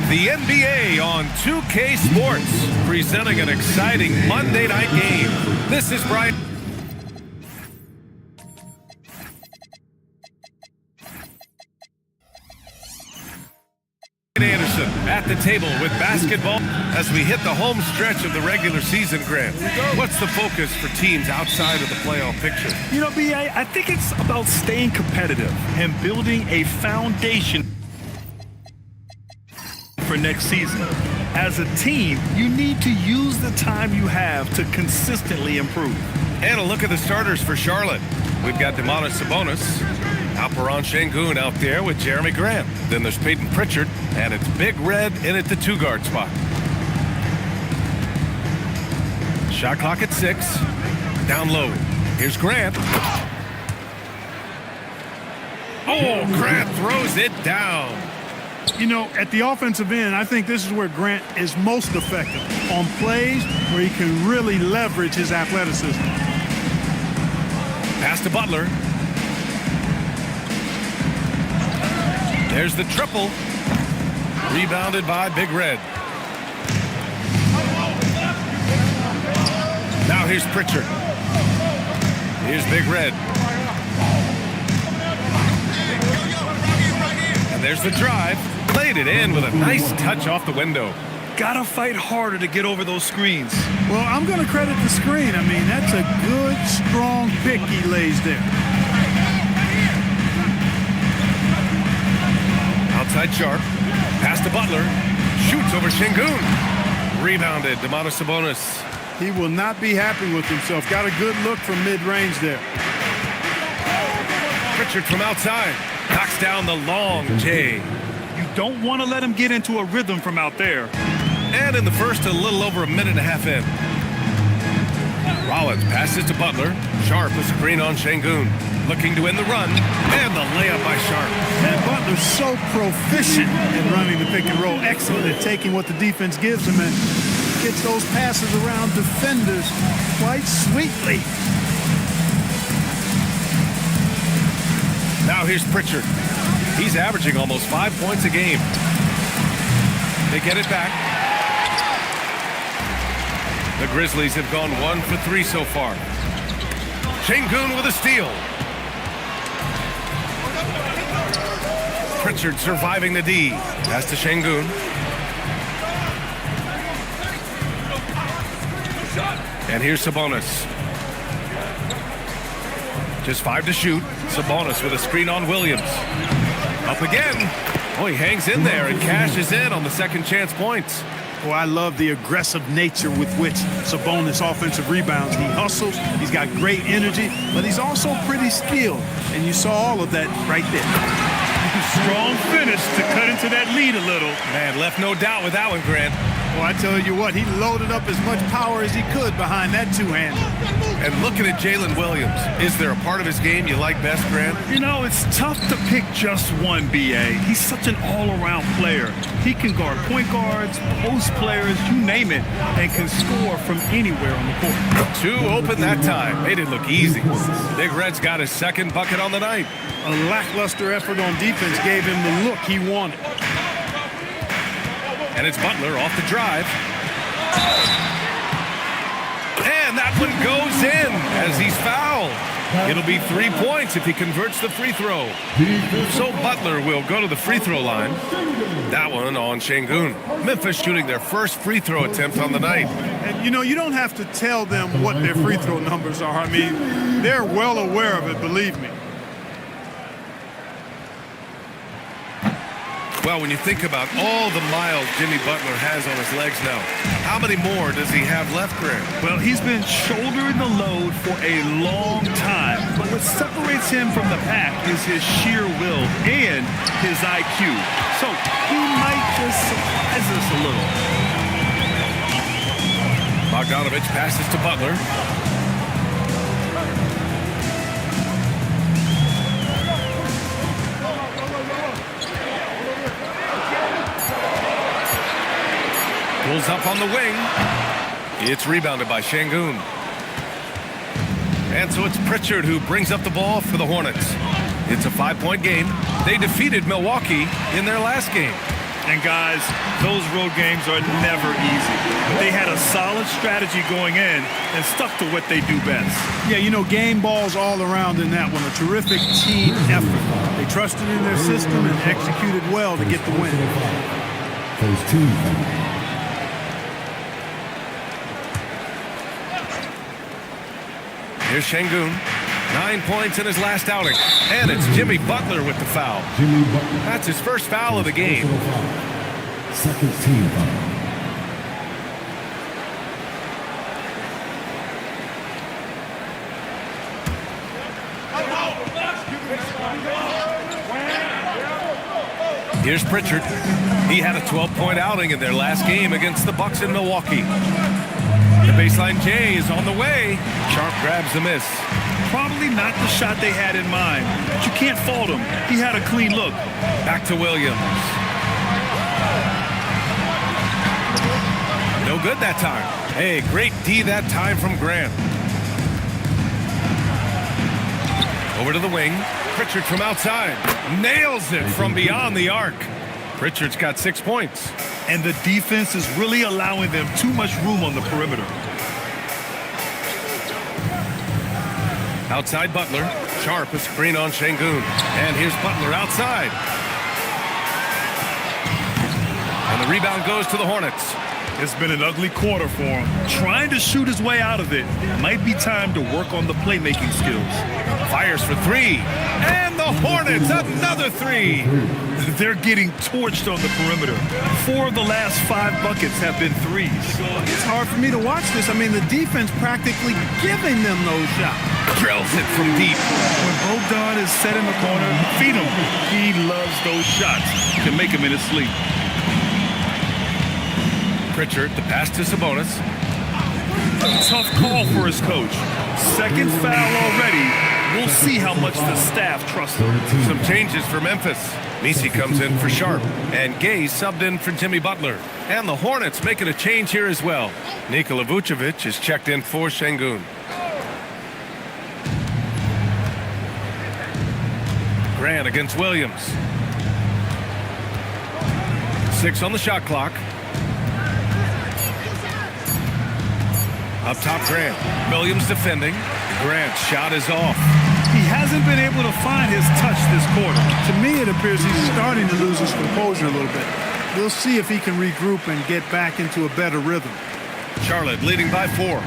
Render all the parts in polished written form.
The NBA on 2K Sports, presenting an exciting Monday night game. This is Brian Anderson at the table with basketball as we hit the home stretch of the regular season, Grant. What's the focus for teams outside of the playoff picture? You know, B.A., I think it's about staying competitive and building a foundation for next season. As a team, you need to use the time you have to consistently improve. And a look at the starters for Charlotte. We've got Domantas Sabonis, Alperen Sengun out there with Jeremy Grant. Then there's Peyton Pritchard, and it's Big Red in at the two-guard spot. Shot clock at 6. Down low. Here's Grant. Oh, Grant throws it down. You know, at the offensive end, I think this is where Grant is most effective, on plays where he can really leverage his athleticism. Pass to Butler. There's the triple. Rebounded by Big Red. Now here's Pritchard. Here's Big Red. And there's the drive. Played it in with a nice touch off the window. Gotta fight harder to get over those screens. Well, I'm going to credit the screen. I mean, that's a good, strong pick he lays there. Outside Sharp. Pass to Butler. Shoots over Sengun. Rebounded. Domantas Sabonis. He will not be happy with himself. Got a good look from mid-range there. Pritchard from outside. Knocks down the long J. You don't want to let him get into a rhythm from out there. And in the first, a little over a minute and a half in. Rollins passes to Butler. Sharp a screen on Sengun. Looking to win the run. And the layup by Sharp. And Butler's so proficient in running the pick and roll. Excellent at taking what the defense gives him and gets those passes around defenders quite sweetly. Now here's Pritchard. He's averaging almost 5 points a game. They get it back. The Grizzlies have gone 1 for 3 so far. Sengun with a steal. Pritchard surviving the D. Pass to Sengun. And here's Sabonis. Just 5 to shoot. Sabonis with a screen on Williams. Up again. Oh, he hangs in there and cashes in on the second chance points. Well, I love the aggressive nature with which Sabonis offensive rebounds. He hustles, he's got great energy, but he's also pretty skilled. And you saw all of that right there. Strong finish to cut into that lead a little. Man, left no doubt with that one, Grant. Well, I tell you what, he loaded up as much power as he could behind that two-hander. And looking at Jalen Williams, is there a part of his game you like best, Grant? You know, it's tough to pick just one, B.A. He's such an all-around player. He can guard point guards, post players, you name it, and can score from anywhere on the court. 2 open that time. Made it look easy. Big Red's got his second bucket on the night. A lackluster effort on defense gave him the look he wanted. And it's Butler off the drive. And that one goes in as he's fouled. It'll be 3 points if he converts the free throw. So Butler will go to the free throw line. That one on Sengun. Memphis shooting their first free throw attempt on the night. And, you know, you don't have to tell them what their free throw numbers are. I mean, they're well aware of it, believe me. Well, when you think about all the miles Jimmy Butler has on his legs now, how many more does he have left, Grant? Well, he's been shouldering the load for a long time. But what separates him from the pack is his sheer will and his IQ. So he might just surprise us a little. Bogdanovich passes to Butler. Pulls up on the wing. It's rebounded by Sengun. And so it's Pritchard who brings up the ball for the Hornets. It's a 5-point game. They defeated Milwaukee in their last game. And guys, those road games are never easy. But they had a solid strategy going in and stuck to what they do best. Yeah, you know, game balls all around in that one. A terrific team effort. They trusted in their system and executed well to get the win. Phase 2. Here's Şengün. 9 points in his last outing. And it's Jimmy Butler with the foul. Jimmy Butler. That's his first foul of the game. Second team foul. Here's Pritchard. He had a 12-point outing in their last game against the Bucks in Milwaukee. The baseline J is on the way. Sharp grabs the miss. Probably not the shot they had in mind, but you can't fault him. He had a clean look. Back to Williams. No good that time. Hey, great D that time from Grant. Over to the wing. Pritchard from outside. Nails it from beyond the arc. Pritchard's got 6 points. And the defense is really allowing them too much room on the perimeter. Outside Butler. Sharp a screen on Şengün. And here's Butler outside. And the rebound goes to the Hornets. It's been an ugly quarter for him. Trying to shoot his way out of it. Might be time to work on the playmaking skills. Fires for three. And the Hornets, another three. They're getting torched on the perimeter. 4 of the last 5 buckets have been threes. It's hard for me to watch this. I mean, the defense practically giving them those shots. Drills it from deep. When Bogdan is set in the corner, feed him. He loves those shots. He can make them in his sleep. Pritchard, the pass to Sabonis. Tough call for his coach. Second foul already. We'll see how much the staff trusts him. Some changes for Memphis. Misi comes in for Sharp. And Gay subbed in for Jimmy Butler. And the Hornets making a change here as well. Nikola Vucevic is checked in for Şengün. Grant against Williams. 6 on the shot clock. Up top, Grant. Williams defending. Grant's shot is off. He hasn't been able to find his touch this quarter. To me, it appears he's starting to lose his composure a little bit. We'll see if he can regroup and get back into a better rhythm. Charlotte leading by 4.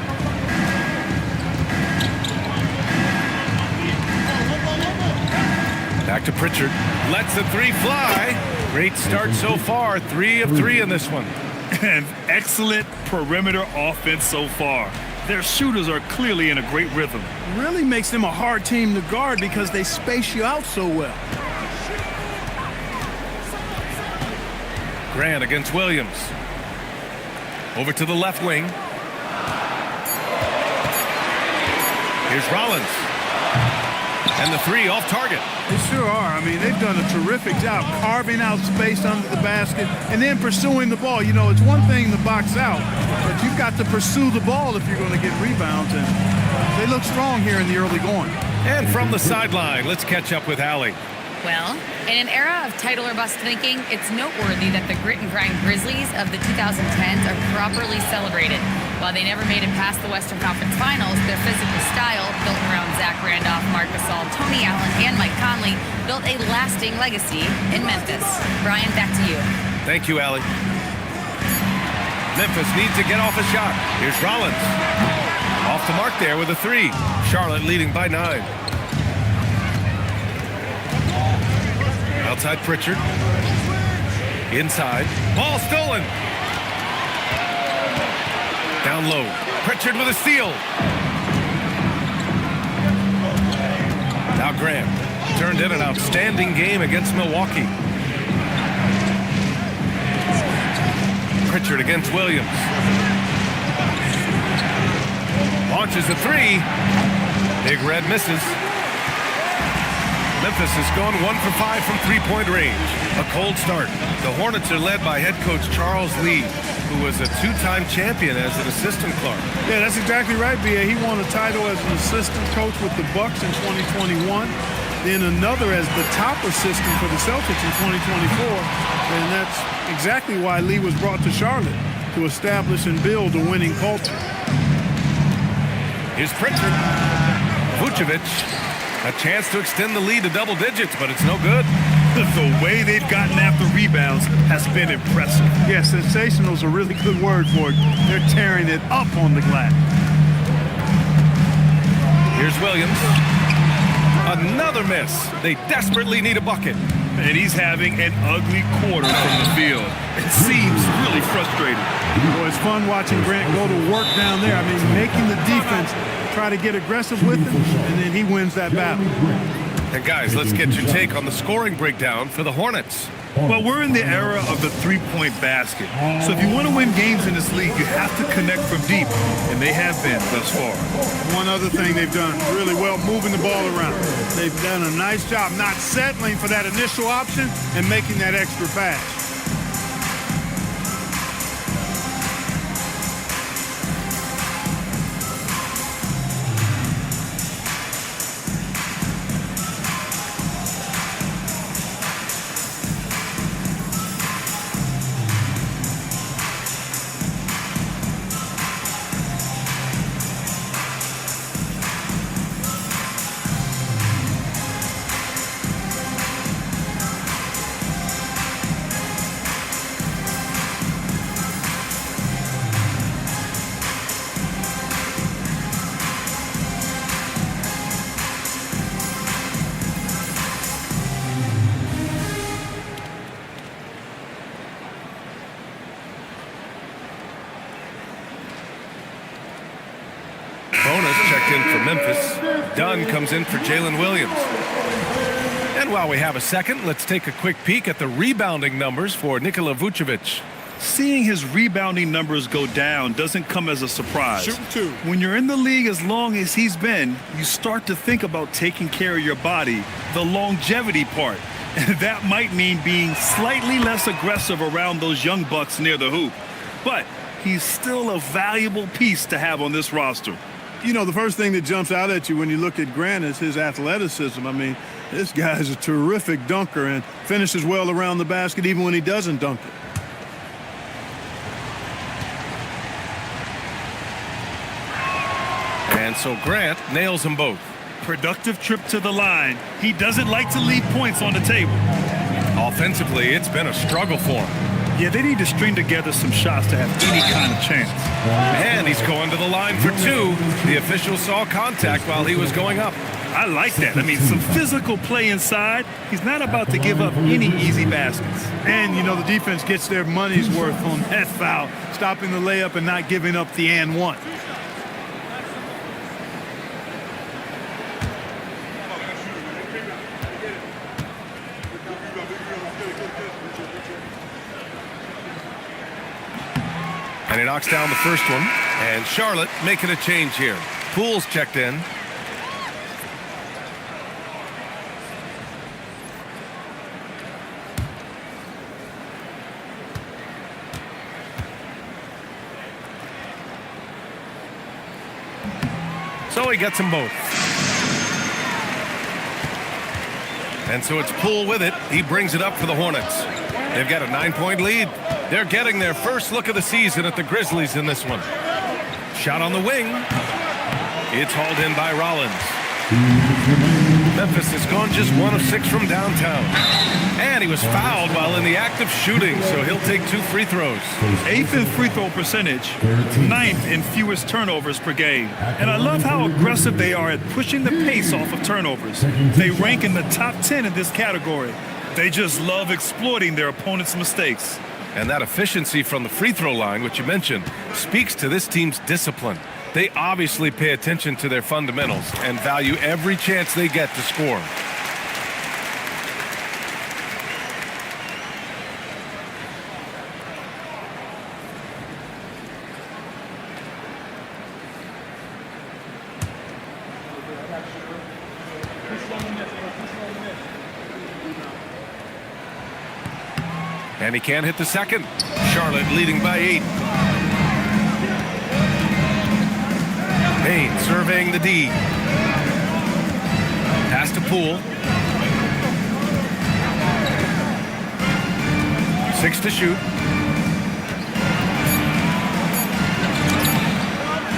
Back to Pritchard. Lets the three fly. Great start so far. 3 of 3 in this one. And excellent perimeter offense so far. Their shooters are clearly in a great rhythm. It really makes them a hard team to guard because they space you out so well. Grant against Williams. Over to the left wing. Here's Rollins. And the 3 off target. They sure are. I mean, they've done a terrific job carving out space under the basket and then pursuing the ball. You know, it's one thing to box out, but you've got to pursue the ball if you're going to get rebounds. And they look strong here in the early going. And from the sideline, let's catch up with Allie. Well, in an era of title or bust thinking, it's noteworthy that the grit and grind Grizzlies of the 2010s are properly celebrated. While they never made it past the Western Conference Finals, their physical style, built around Zach Randolph, Marc Gasol, Tony Allen, and Mike Conley, built a lasting legacy in Memphis. Brian, back to you. Thank you, Allie. Memphis needs to get off a shot. Here's Rollins. Off the mark there with a 3. Charlotte leading by 9. Outside Pritchard. Inside. Ball stolen. Down low. Pritchard with a steal. Now Grant turned in an outstanding game against Milwaukee. Pritchard against Williams. Launches a 3. Big Red misses. Memphis has gone 1 for 5 from three-point range. A cold start. The Hornets are led by head coach Charles Lee, who was a 2-time champion as an assistant Clark. Yeah, that's exactly right, B.A. He won a title as an assistant coach with the Bucks in 2021. then another as the top assistant for the Celtics in 2024. And that's exactly why Lee was brought to Charlotte, to establish and build a winning culture. Here's Pritchard. Vucevic, a chance to extend the lead to double digits, but it's no good. The way they've gotten after rebounds has been impressive. Yeah, sensational is a really good word for it. They're tearing it up on the glass. Here's Williams. Another miss. They desperately need a bucket. And he's having an ugly quarter from the field. It seems really frustrating. Well, it's fun watching Grant go to work down there. I mean, making the defense try to get aggressive with him, and then he wins that battle. And guys, let's get your take on the scoring breakdown for the Hornets. Well, we're in the era of the three-point basket. So if you want to win games in this league, you have to connect from deep, and they have been thus far. One other thing they've done really well, moving the ball around. They've done a nice job not settling for that initial option and making that extra pass. Bonus checked in for Memphis. Dunn comes in for Jalen Williams. And while we have a second, let's take a quick peek at the rebounding numbers for Nikola Vucevic. Seeing his rebounding numbers go down doesn't come as a surprise. Shooting two. When you're in the league as long as he's been, you start to think about taking care of your body, the longevity part. And that might mean being slightly less aggressive around those young bucks near the hoop. But he's still a valuable piece to have on this roster. You know, the first thing that jumps out at you when you look at Grant is his athleticism. I mean, this guy's a terrific dunker and finishes well around the basket even when he doesn't dunk it. And so Grant nails them both. Productive trip to the line. He doesn't like to leave points on the table. Offensively, it's been a struggle for him. Yeah, they need to string together some shots to have any kind of chance. And he's going to the line for two. The official saw contact while he was going up. I like that. I mean, some physical play inside. He's not about to give up any easy baskets. And, you know, the defense gets their money's worth on that foul, stopping the layup and not giving up the and one. And he knocks down the first one. And Charlotte making a change here. Poole's checked in. So he gets them both. And so it's Poole with it. He brings it up for the Hornets. They've got a 9-point lead. They're getting their first look of the season at the Grizzlies in this one. Shot on the wing. It's hauled in by Rollins. Memphis has gone just 1 of 6 from downtown. And he was fouled while in the act of shooting, so he'll take 2 free throws. 8th in free throw percentage, 9th in fewest turnovers per game. And I love how aggressive they are at pushing the pace off of turnovers. They rank in the top 10 in this category. They just love exploiting their opponent's mistakes. And that efficiency from the free throw line, which you mentioned, speaks to this team's discipline. They obviously pay attention to their fundamentals and value every chance they get to score. And he can't hit the second. Charlotte leading by 8. Payne surveying the D. Pass to Poole. 6 to shoot.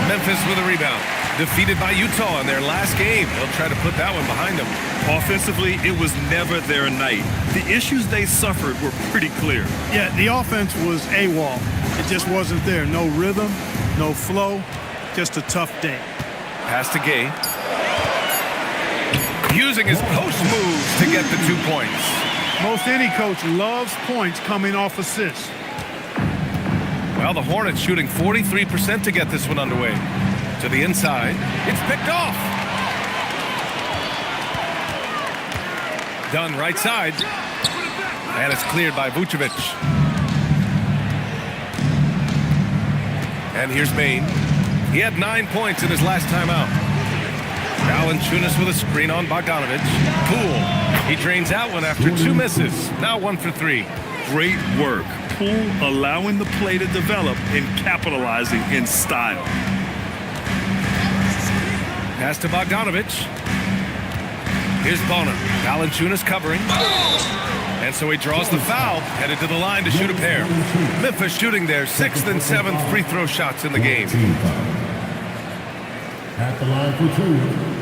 Memphis with a rebound. Defeated by Utah in their last game. They'll try to put that one behind them. Offensively, it was never their night. The issues they suffered were pretty clear. Yeah, the offense was AWOL. It just wasn't there. No rhythm, no flow, just a tough day. Pass to Gay. Using his post moves to get the 2 points. Most any coach loves points coming off assists. Well, the Hornets shooting 43% to get this one underway. To the inside. It's picked off. Done right side. And it's cleared by Vucevic. And here's Bain. He had 9 points in his last time out. Valanciunas with a screen on Bogdanovic. Poole. He drains that one after 2 misses. Now 1 for 3. Great work. Poole allowing the play to develop and capitalizing in style. Pass to Bogdanovic. Here's Bona. Valanciunas covering. And so he draws the foul, headed to the line to shoot a pair. Memphis shooting their 6th and 7th free throw shots in the game. At the line for 2.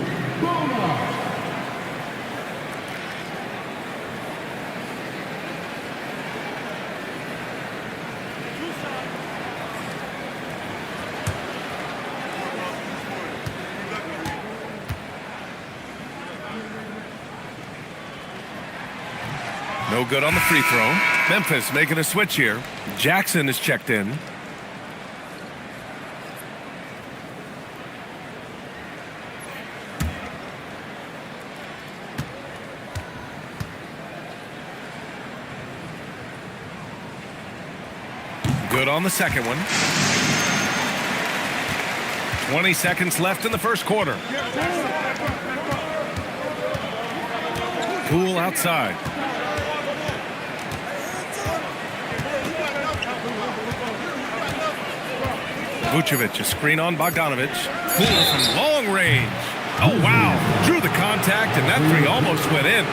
No good on the free throw. Memphis making a switch here. Jackson is checked in. Good on the second one. 20 seconds left in the first quarter. Poole outside. Vucevic, a screen on Bogdanovic. Poole from long range. Oh, wow. Drew the contact, and that 3 almost went in.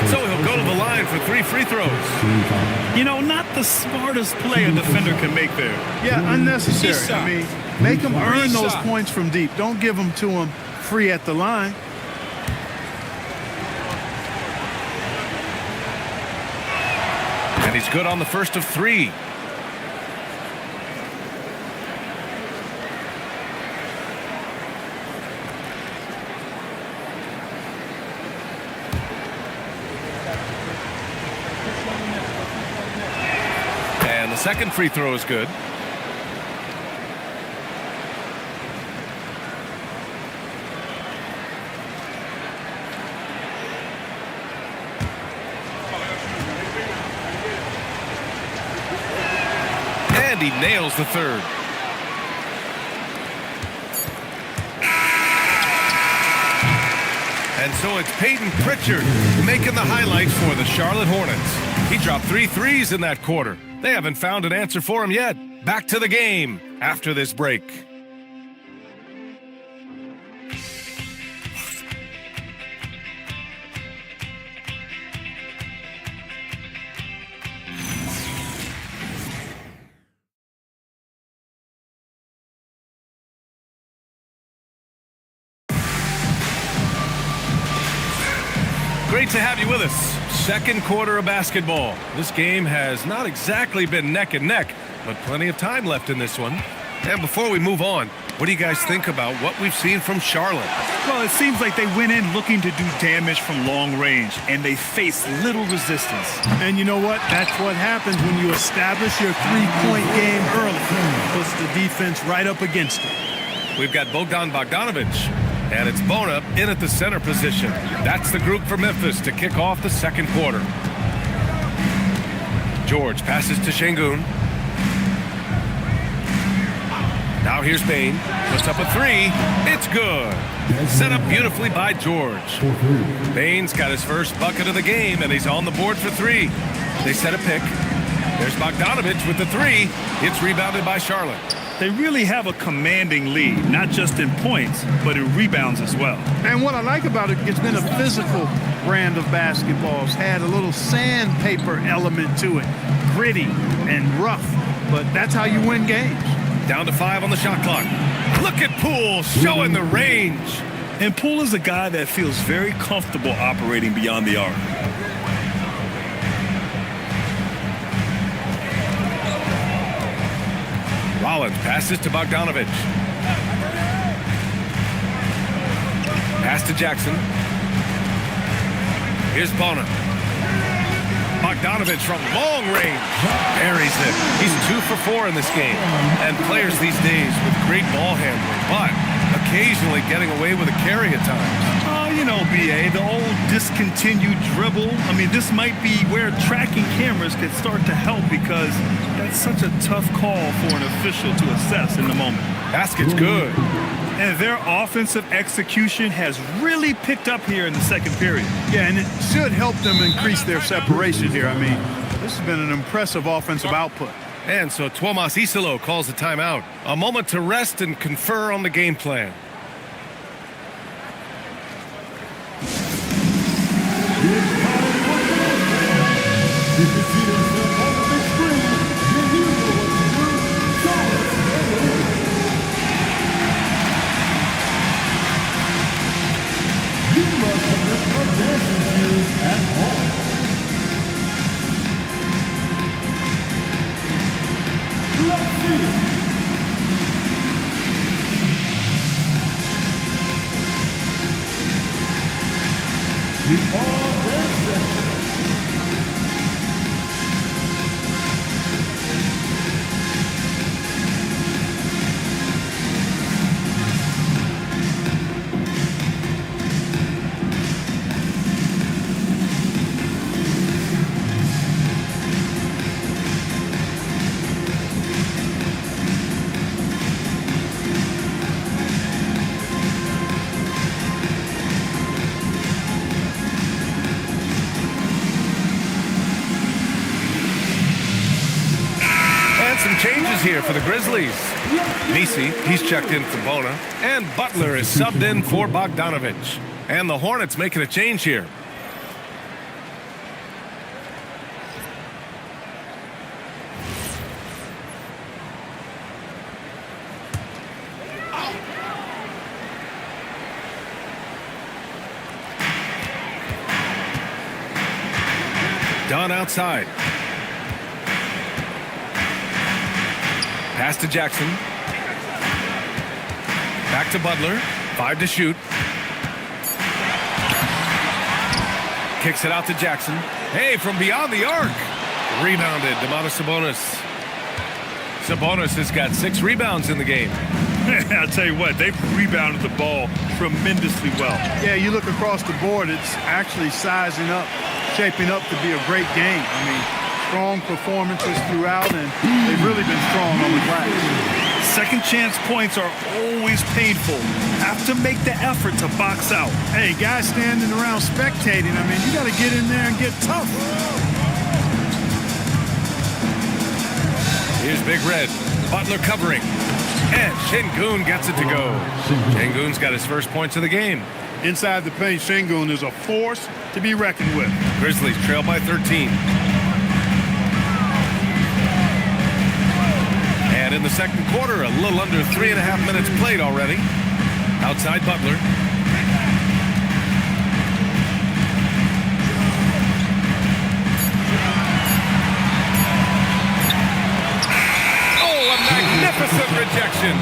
So he'll go to the line for 3 free throws. You know, not the smartest play a defender can make there. Yeah, unnecessary. I mean, make them earn those points from deep. Don't give them to them free at the line. And he's good on the first of 3. And the second free throw is good. And he nails the third. And so it's Peyton Pritchard making the highlights for the Charlotte Hornets. He dropped 3 threes in that quarter. They haven't found an answer for him yet. Back to the game after this break. Great to have you with us. Second quarter of basketball. This game has not exactly been neck and neck, but plenty of time left in this one. And before we move on, what do you guys think about what we've seen from Charlotte? Well, it seems like they went in looking to do damage from long range, and they faced little resistance. And you know what? That's what happens when you establish your three-point game early. Puts the defense right up against it. We've got Bogdanovic. And it's Bona in at the center position. That's the group for Memphis to kick off the second quarter. George passes to Şengün. Now here's Bain. Puts up a 3. It's good. Set up beautifully by George. Bain's got his first bucket of the game, and he's on the board for 3. They set a pick. There's Bogdanovic with the 3. It's rebounded by Charlotte. They really have a commanding lead, not just in points, but in rebounds as well. And what I like about it, it's been a physical brand of basketball. It's had a little sandpaper element to it, gritty and rough, but that's how you win games. Down to 5 on the shot clock. Look at Poole showing the range. And Poole is a guy that feels very comfortable operating beyond the arc. Rollins passes to Bogdanovich. Pass to Jackson. Here's Bona. Bogdanovich from long range buries it. He's 2 for 4 in this game. And players these days with great ball handling, but occasionally getting away with a carry at times. You know, BA, the old discontinued dribble. I mean, this might be where tracking cameras could start to help because that's such a tough call for an official to assess in the moment. Basket's good. And their offensive execution has really picked up here in the second period. Yeah, and it should help them increase their separation here. I mean, this has been an impressive offensive output. And so Tuomas Isalo calls a timeout. A moment to rest and confer on the game plan. Some changes here for the Grizzlies. Nisi, he's checked in for Bona. And Butler is subbed in for Bogdanovich. And the Hornets making a change here. Dunn outside. Pass to Jackson. Back to Butler. 5 to shoot. Kicks it out to Jackson. Hey, from beyond the arc. Rebounded. Domantas Sabonis. Sabonis has got 6 rebounds in the game. I'll tell you what, they've rebounded the ball tremendously well. Yeah, you look across the board, it's actually sizing up, shaping up to be a great game. I mean, strong performances throughout, and they've really been strong on the glass. Second chance points are always painful. Have to make the effort to box out. Hey, guys standing around spectating, I mean, you got to get in there and get tough. Here's Big Red. Butler covering. And Şengün gets it to go. Şengün's got his first points of the game. Inside the paint, Şengün is a force to be reckoned with. Grizzlies trail by 13. And in the second quarter, a little under 3.5 minutes played already. Outside Butler. Oh, a magnificent rejection.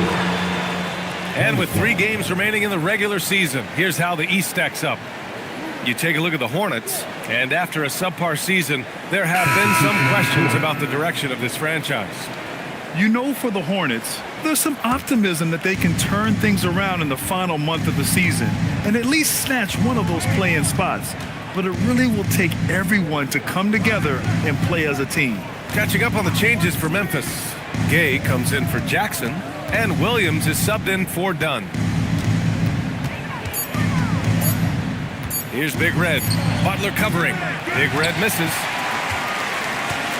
And with 3 games remaining in the regular season, here's how the East stacks up. You take a look at the Hornets, and after a subpar season, there have been some questions about the direction of this franchise. You know, for the Hornets, there's some optimism that they can turn things around in the final month of the season and at least snatch one of those play-in spots. But it really will take everyone to come together and play as a team. Catching up on the changes for Memphis. Gay comes in for Jackson, and Williams is subbed in for Dunn. Here's Big Red. Butler covering. Big Red misses.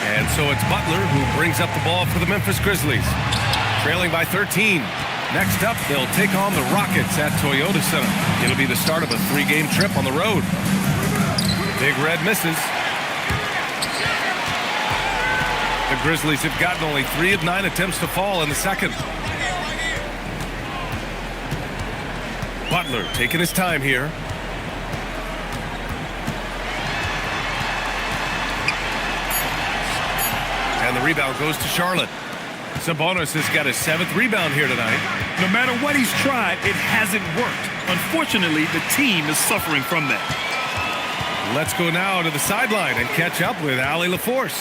And so it's Butler who brings up the ball for the Memphis Grizzlies. trailing by 13. Next up, they'll take on the Rockets at Toyota Center. It'll be the start of a 3-game trip on the road. Big Red misses. The Grizzlies have gotten only 3 of 9 attempts to fall in the second. Butler taking his time here. And the rebound goes to Charlotte. Sabonis has got his 7th rebound here tonight. No matter what he's tried, it hasn't worked. Unfortunately, the team is suffering from that. Let's go now to the sideline and catch up with Allie LaForce.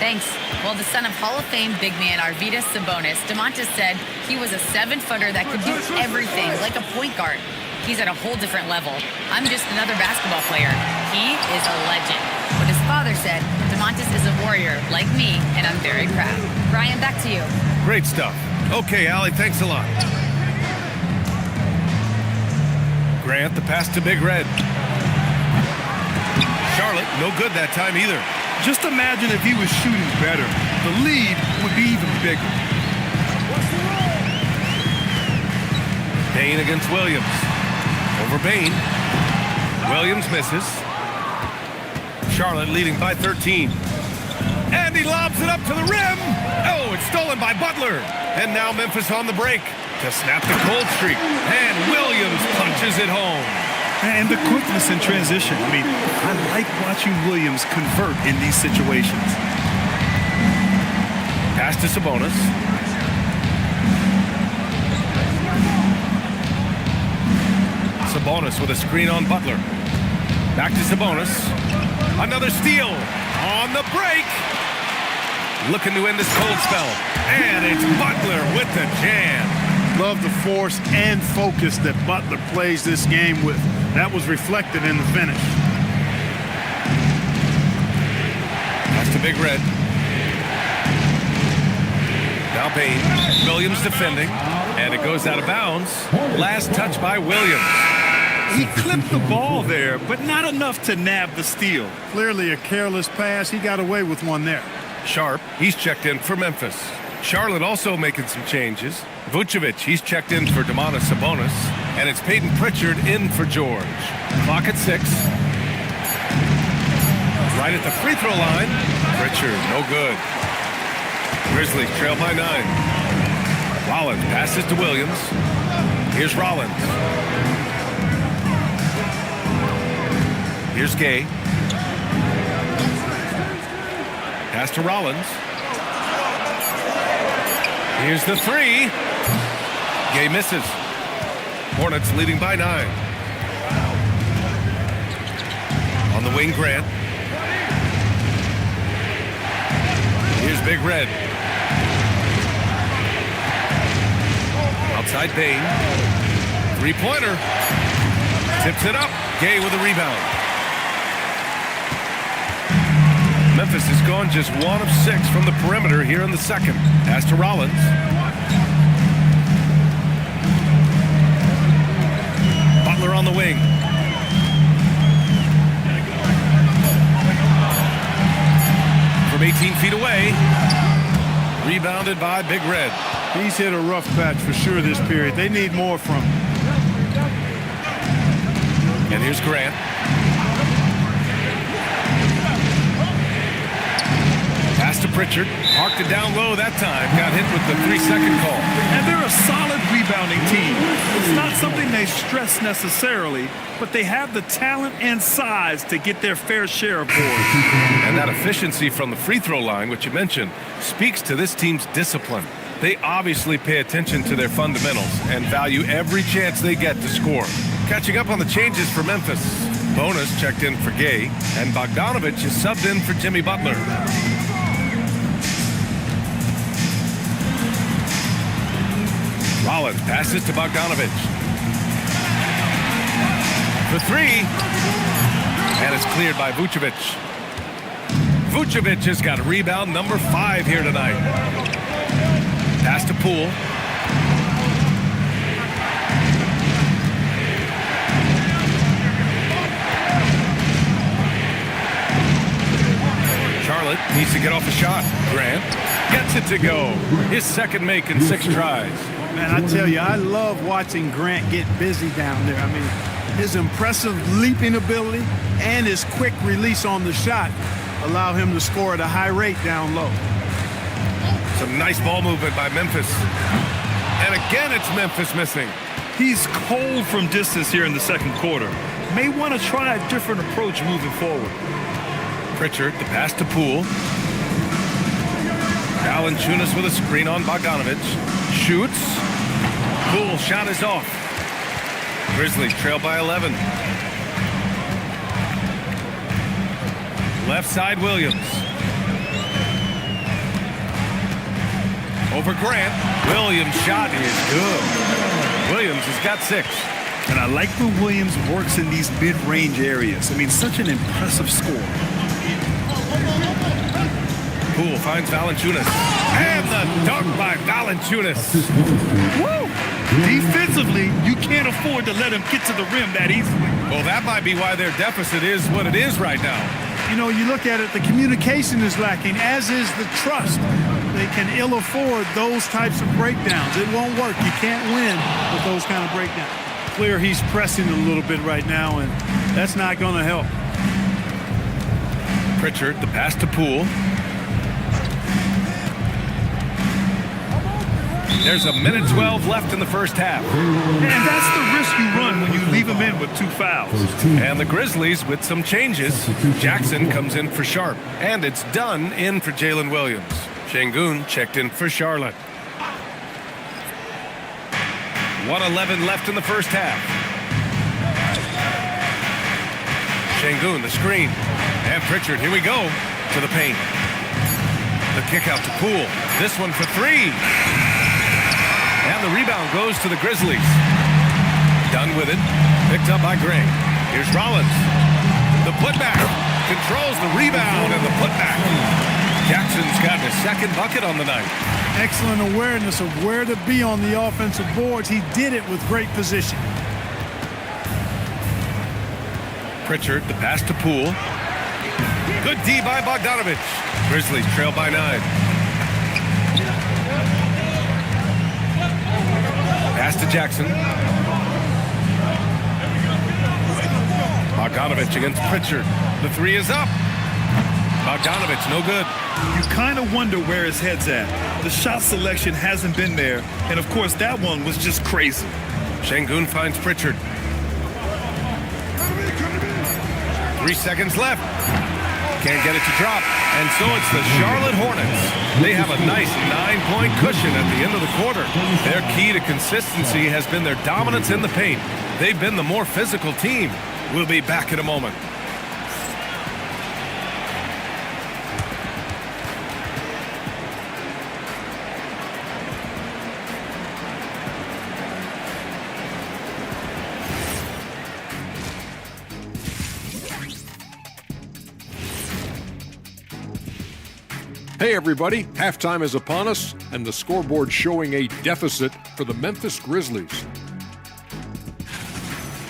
Thanks. Well, the son of Hall of Fame big man Arvydas Sabonis, DeMontis said he was a 7-footer that could do everything, like a point guard. He's at a whole different level. I'm just another basketball player. He is a legend. But his father said, DeMontis is a warrior, like me, and I'm very proud. Brian, back to you. Great stuff. Okay, Allie, thanks a lot. Grant, the pass to Big Red. Charlotte, no good that time either. Just imagine if he was shooting better. The lead would be even bigger. Bain against Williams. Over Bain. Williams misses. Charlotte leading by 13. And he lobs it up to the rim. Oh, it's stolen by Butler. And now Memphis on the break to snap the cold streak. And Williams punches it home. And the quickness in transition. I mean, I like watching Williams convert in these situations. Pass to Sabonis. Sabonis with a screen on Butler. Back to Sabonis. Another steal on the break. Looking to end this cold spell. And it's Butler with the jam. Love the force and focus that Butler plays this game with. That was reflected in the finish. That's to Big Red. Now Bain. Williams defending. And it goes out of bounds. Last touch by Williams. He clipped the ball there, but not enough to nab the steal. Clearly a careless pass. He got away with one there. Sharp, he's checked in for Memphis. Charlotte also making some changes. Vucevic, he's checked in for Domantas Sabonis. And it's Peyton Pritchard in for George. Clock at 6. Right at the free throw line. Pritchard, no good. Grizzlies trail by 9. Rollins passes to Williams. Here's Rollins. Here's Gay. Pass to Rollins. Here's the 3. Gay misses. Hornets leading by 9. On the wing, Grant. Here's Big Red. Outside Bain. 3-pointer. Tips it up. Gay with a rebound. Memphis has gone just 1 of 6 from the perimeter here in the second. Pass to Rollins. Butler on the wing. From 18 feet away. Rebounded by Big Red. He's hit a rough patch for sure this period. They need more from him. And here's Grant. Pass to Pritchard. Parked it down low that time. Got hit with the 3-second call. And they're a solid rebounding team. It's not something they stress necessarily, but they have the talent and size to get their fair share of boards. And that efficiency from the free throw line, which you mentioned, speaks to this team's discipline. They obviously pay attention to their fundamentals and value every chance they get to score. Catching up on the changes for Memphis. Bonus checked in for Gay, and Bogdanovich is subbed in for Jimmy Butler. Rollins passes to Bogdanovich. For 3. And it's cleared by Vucevic. Vucevic has got a rebound number 5 here tonight. Pass to Poole. Charlotte needs to get off a shot. Grant gets it to go. His second make in 6 tries. Man, I tell you, I love watching Grant get busy down there. I mean, his impressive leaping ability and his quick release on the shot allow him to score at a high rate down low. Some nice ball movement by Memphis. And again, it's Memphis missing. He's cold from distance here in the second quarter. May want to try a different approach moving forward. Pritchard, the pass to Poole. Valanciunas with a screen on Bogdanovich. Shoots. Poole shot is off. Grizzlies trail by 11. Left side, Williams. Over Grant. Williams' shot is good. Williams has got 6. And I like when Williams works in these mid-range areas. I mean, such an impressive score. Poole finds Valanciunas. And the dunk by Valanciunas. Woo! Defensively, you can't afford to let him get to the rim that easily. Well, that might be why their deficit is what it is right now. You know, you look at it, the communication is lacking, as is the trust. They can ill afford those types of breakdowns. It won't work. You can't win with those kind of breakdowns. Clear he's pressing a little bit right now, and that's not going to help. Pritchard, the pass to Poole. There's 1:12 left in the first half. And that's the risk you run when you leave him in with 2 fouls. And the Grizzlies with some changes. Jackson comes in for Sharp. And it's Dunn in for Jalen Williams. Şengün checked in for Charlotte. 1:11 left in the first half. Şengün, the screen. And Pritchard, here we go, to the paint. The kick out to Poole. This one for 3. And the rebound goes to the Grizzlies. Dunn with it. Picked up by Gray. Here's Rollins. The putback. Controls the rebound and the putback. Jackson's got his second bucket on the night. Excellent awareness of where to be on the offensive boards. He did it with great position. Pritchard, the pass to Poole. Good D by Bogdanovich. Grizzlies trail by 9. Pass to Jackson. Bogdanovich against Pritchard. The 3 is up. Bogdanovich, no good. You kind of wonder where his head's at. The shot selection hasn't been there. And, of course, that one was just crazy. Şengün finds Pritchard. 3 seconds left. Can't get it to drop. And so it's the Charlotte Hornets. They have a nice 9-point cushion at the end of the quarter. Their key to consistency has been their dominance in the paint. They've been the more physical team. We'll be back in a moment. Hey everybody, halftime is upon us and the scoreboard showing a deficit for the Memphis Grizzlies.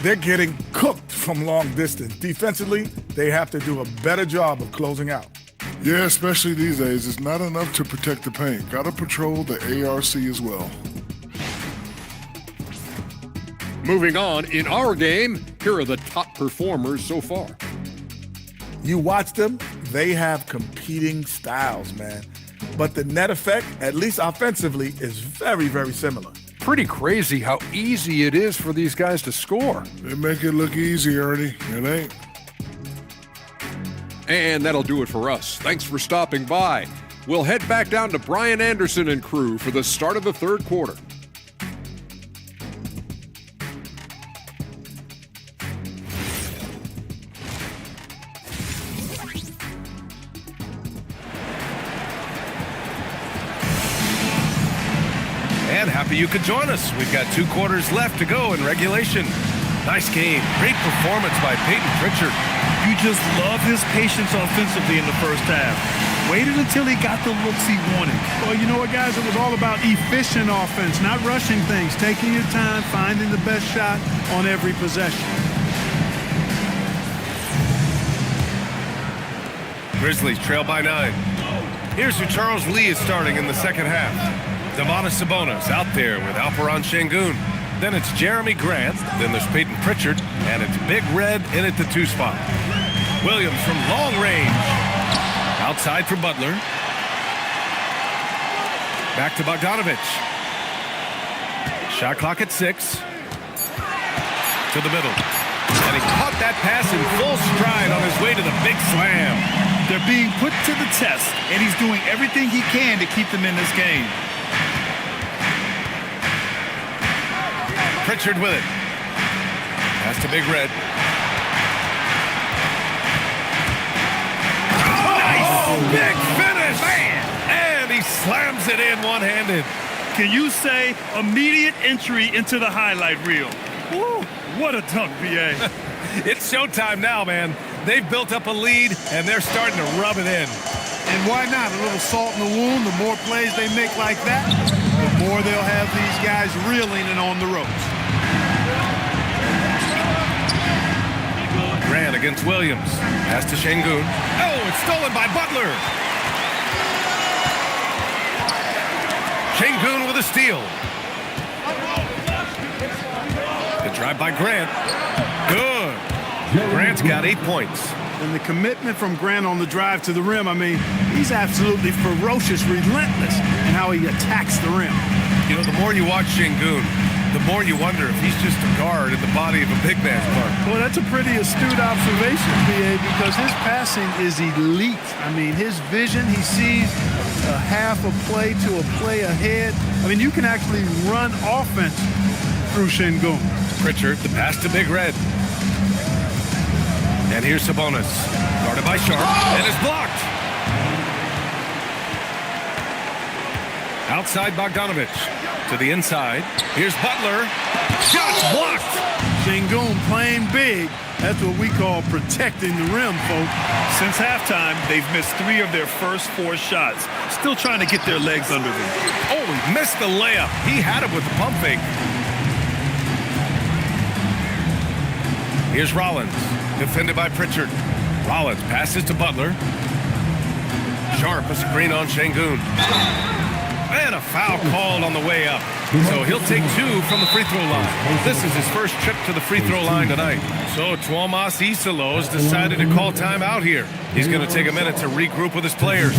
They're getting cooked from long distance. Defensively, they have to do a better job of closing out. Yeah, especially these days. It's not enough to protect the paint. Got to patrol the ARC as well. Moving on, in our game, here are the top performers so far. You watch them, they have competing styles, man. But the net effect, at least offensively, is very, very similar. Pretty crazy how easy it is for these guys to score. They make it look easy, Ernie. It ain't. And that'll do it for us. Thanks for stopping by. We'll head back down to Brian Anderson and crew for the start of the third quarter. And happy you could join us. We've got 2 quarters left to go in regulation. Nice game. Great performance by Peyton Pritchard. You just love his patience offensively in the first half. Waited until he got the looks he wanted. Well, you know what, guys? It was all about efficient offense, not rushing things, taking your time, finding the best shot on every possession. Grizzlies trail by 9. Here's who Charles Lee is starting in the second half. Demonis Sabonis out there with Alperon Şengün. Then it's Jeremy Grant. Then there's Peyton Pritchard. And it's Big Red in at the 2 spot. Williams from long range. Outside for Butler. Back to Bogdanović. Shot clock at 6. To the middle. And he caught that pass in full stride on his way to the big slam. They're being put to the test, and he's doing everything he can to keep them in this game. Pritchard with it. Pass to Big Red. Oh, big finish! And he slams it in one-handed. Can you say immediate entry into the highlight reel? Woo, what a dunk, BA. It's showtime now, man. They've built up a lead, and they're starting to rub it in. And why not? A little salt in the wound. The more plays they make like that, the more they'll have these guys reeling and on the ropes. Grant against Williams. Pass to Şengün. Oh, it's stolen by Butler. Şengün with a steal. The drive by Grant. Good. Grant's got 8 points. And the commitment from Grant on the drive to the rim, I mean, he's absolutely ferocious, relentless in how he attacks the rim. You know, the more you watch Şengün, the more you wonder if he's just a guard in the body of a big man's guard. Well, that's a pretty astute observation, BA, because his passing is elite. I mean, his vision, he sees a half a play to a play ahead. I mean, you can actually run offense through Şengün. Pritchard, the pass to Big Red. And here's Sabonis, guarded by Sharp, and is blocked. Outside Bogdanović, to the inside. Here's Butler, shots blocked. Şengün playing big. That's what we call protecting the rim, folks. Since halftime, they've missed 3 of their first 4 shots. Still trying to get their legs under them. Oh, he missed the layup. He had it with the pump fake. Here's Rollins, defended by Pritchard. Rollins passes to Butler. Sharp, a screen on Şengün. And a foul called on the way up. So he'll take 2 from the free throw line. This is his first trip to the free throw line tonight. So Tuomas Isalos decided to call timeout here. He's going to take a minute to regroup with his players.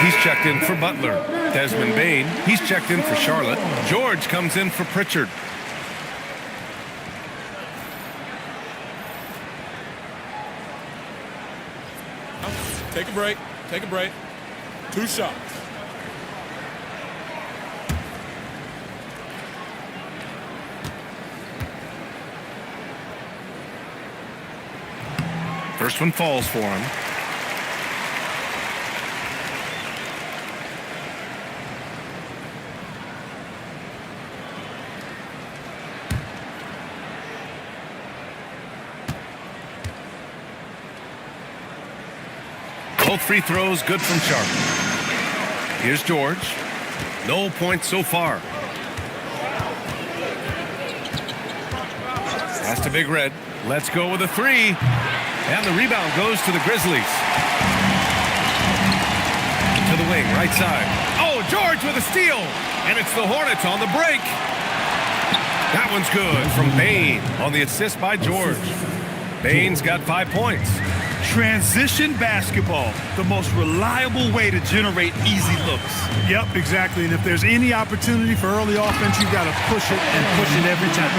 He's checked in for Butler. Desmond Bane, he's checked in for Charlotte. George comes in for Pritchard. Take a break. Take a break. 2 shots. First one falls for him. Both free throws good from Sharp. Here's George. No points so far. Pass to Big Red. Let's go with a 3. And the rebound goes to the Grizzlies. To the wing, right side. Oh, George with a steal. And it's the Hornets on the break. That one's good from Bain on the assist by George. Bain's got 5 points. Transition basketball, the most reliable way to generate easy looks. Yep, exactly. And if there's any opportunity for early offense, you've got to push it and push it every time.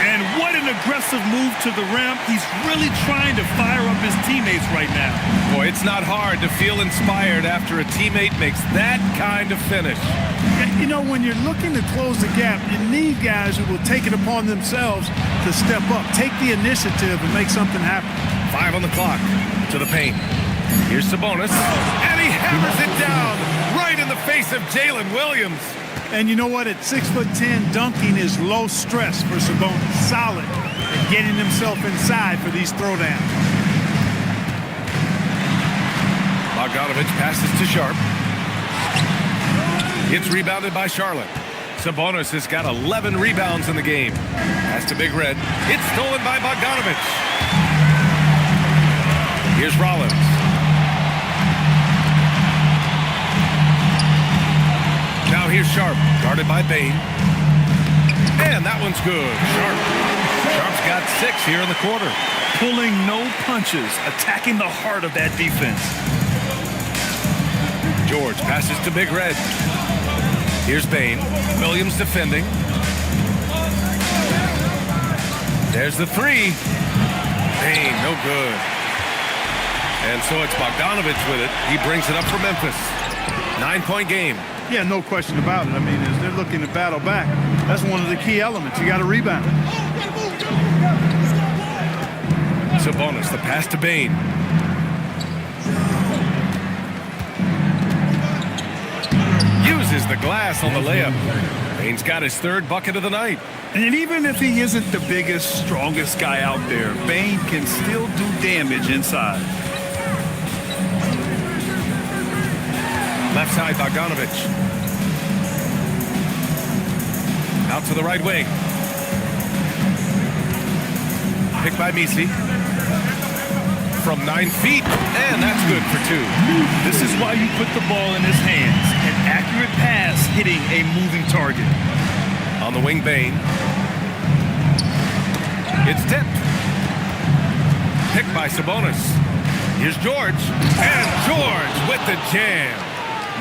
And what an aggressive move to the rim. He's really trying to fire up his teammates right now. Boy, it's not hard to feel inspired after a teammate makes that kind of finish. You know, when you're looking to close the gap, you need guys who will take it upon themselves to step up, take the initiative, and make something happen. 5 on the clock to the paint. Here's Sabonis, and he hammers it down right in the face of Jalen Williams. And you know what? At 6'10", dunking is low stress for Sabonis. Solid at getting himself inside for these throwdowns. Bogdanovich passes to Sharp. It's rebounded by Charlotte. Sabonis has got 11 rebounds in the game. Pass to Big Red. It's stolen by Bogdanovich. Here's Rollins. Now here's Sharp, guarded by Bain. And that one's good. Sharp's got 6 here in the quarter. Pulling no punches, attacking the heart of that defense. George passes to Big Red. Here's Bain. Williams defending. There's the 3. Bain, no good. And so it's Bogdanovich with it. He brings it up for Memphis. 9-point game. Yeah, no question about it. I mean, as they're looking to battle back, that's one of the key elements. You got to rebound. Sabonis, the pass to Bain. Uses the glass on the layup. Bain's got his 3rd bucket of the night. And even if he isn't the biggest, strongest guy out there, Bain can still do damage inside. Left side, Bogdanovich. Out to the right wing. Picked by Misi. From 9 feet, and that's good for 2. This is why you put the ball in his hands. An accurate pass hitting a moving target. On the wing, Bain. It's tipped. Picked by Sabonis. Here's George. And George with the jam.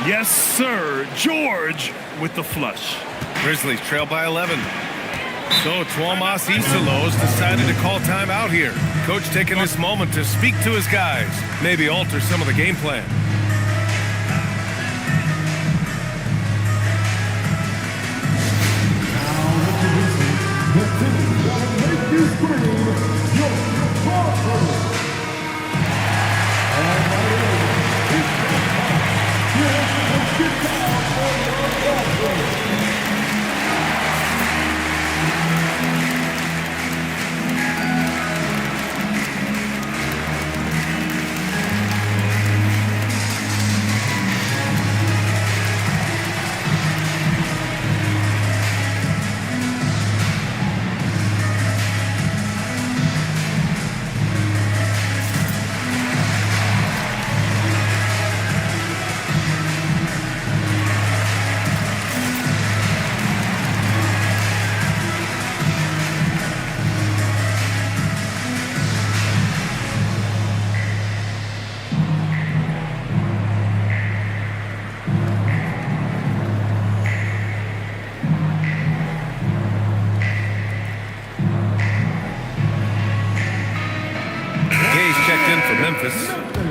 Yes, sir. George with the flush. Grizzlies trail by 11. So Tuomas Isalos decided to call timeout here. Coach taking this moment to speak to his guys, maybe alter some of the game plan.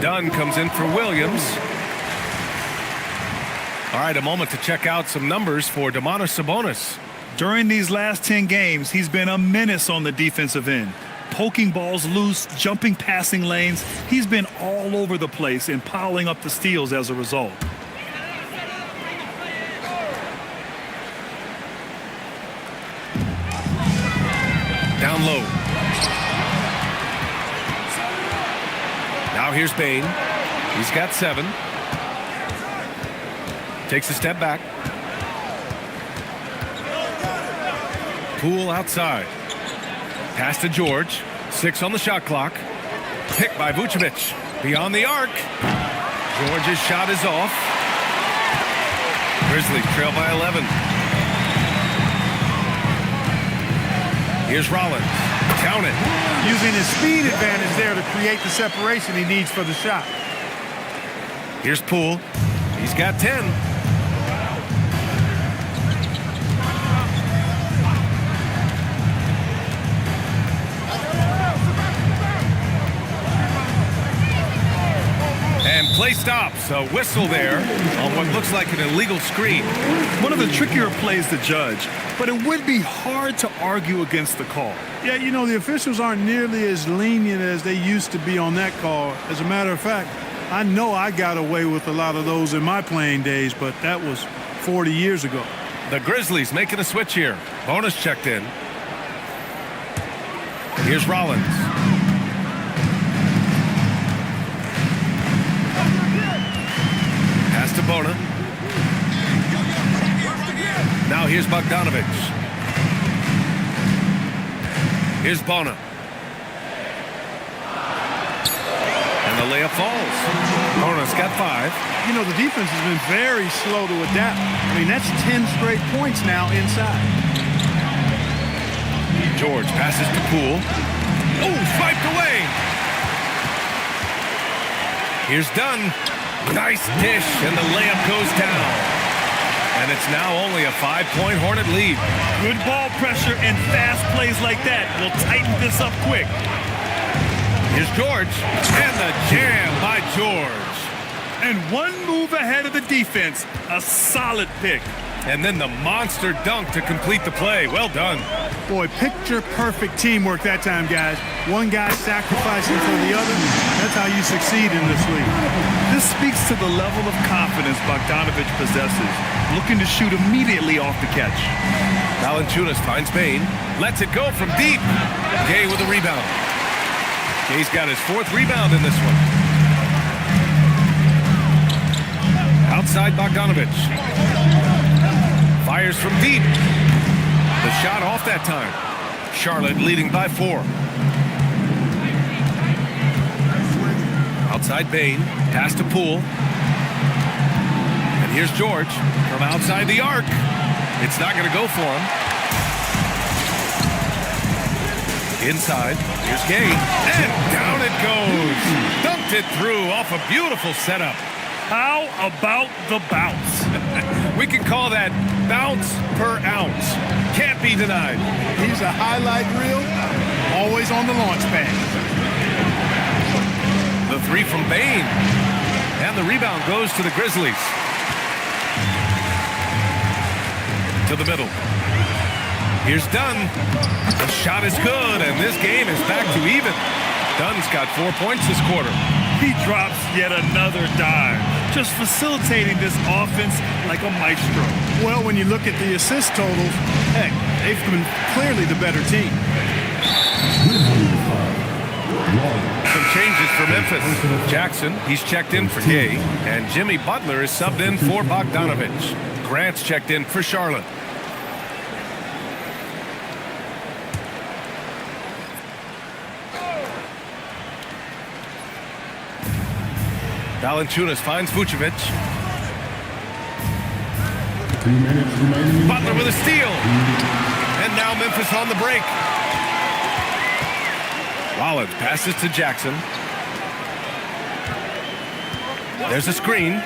Dunn comes in for Williams. All right, a moment to check out some numbers for Domantas Sabonis. During these last 10 games, he's been a menace on the defensive end. Poking balls loose, jumping passing lanes. He's been all over the place and piling up the steals as a result. Down low. Now here's Bain. He's got 7. Takes a step back. Poole outside. Pass to George. 6 on the shot clock. Picked by Vucevic. Beyond the arc. George's shot is off. Grizzlies trail by 11. Here's Rollins. Count it. Using his speed advantage there to create the separation he needs for the shot. Here's Poole. He's got 10. And play stops. A whistle there on what looks like an illegal screen. One of the trickier plays to judge, but it would be hard to argue against the call. Yeah, you know, the officials aren't nearly as lenient as they used to be on that call. As a matter of fact, I know I got away with a lot of those in my playing days, but that was 40 years ago. The Grizzlies making a switch here. Bonus checked in. Here's Rollins. Pass to Bona. Now here's Bogdanovich. Here's Bona. And the layup falls. Bona's got 5. You know, the defense has been very slow to adapt. I mean, that's 10 straight points now inside. George passes to Poole. Oh, swiped away. Here's Dunn. Nice dish, and the layup goes down. And it's now only a 5-point Hornet lead. Good ball pressure and fast plays like that will tighten this up quick. Here's George, and the jam by George. And one move ahead of the defense, a solid pick. And then the monster dunk to complete the play. Well done. Boy, picture-perfect teamwork that time, guys. One guy sacrificing for the other. That's how you succeed in this league. This speaks to the level of confidence Bogdanovich possesses, looking to shoot immediately off the catch. Valanciunas finds Bain, lets it go from deep. Gay with a rebound. Gay's got his 4th rebound in this one. Outside Bogdanovich. Fires from deep. The shot off that time. Charlotte leading by 4. Outside Bain. Pass to Poole. And here's George from outside the arc. It's not going to go for him. Inside. Here's Gay. And down it goes. Dunked it through off a beautiful setup. How about the bounce? We can call that bounce per ounce. Can't be denied. He's a highlight reel, always on the launch pad. The 3 from Bain. And the rebound goes to the Grizzlies. To the middle. Here's Dunn. The shot is good, and this game is back to even. Dunn's got 4 points this quarter. He drops yet another dime, just facilitating this offense like a maestro. Well, when you look at the assist totals, heck, they've been clearly the better team. Some changes for Memphis. Jackson, he's checked in for Gay, and Jimmy Butler is subbed in for Bogdanovich. Grant's checked in for Charlotte. Valanciunas finds Vucevic. Butler with a steal. And now Memphis on the break. Rollins passes to Jackson. There's a screen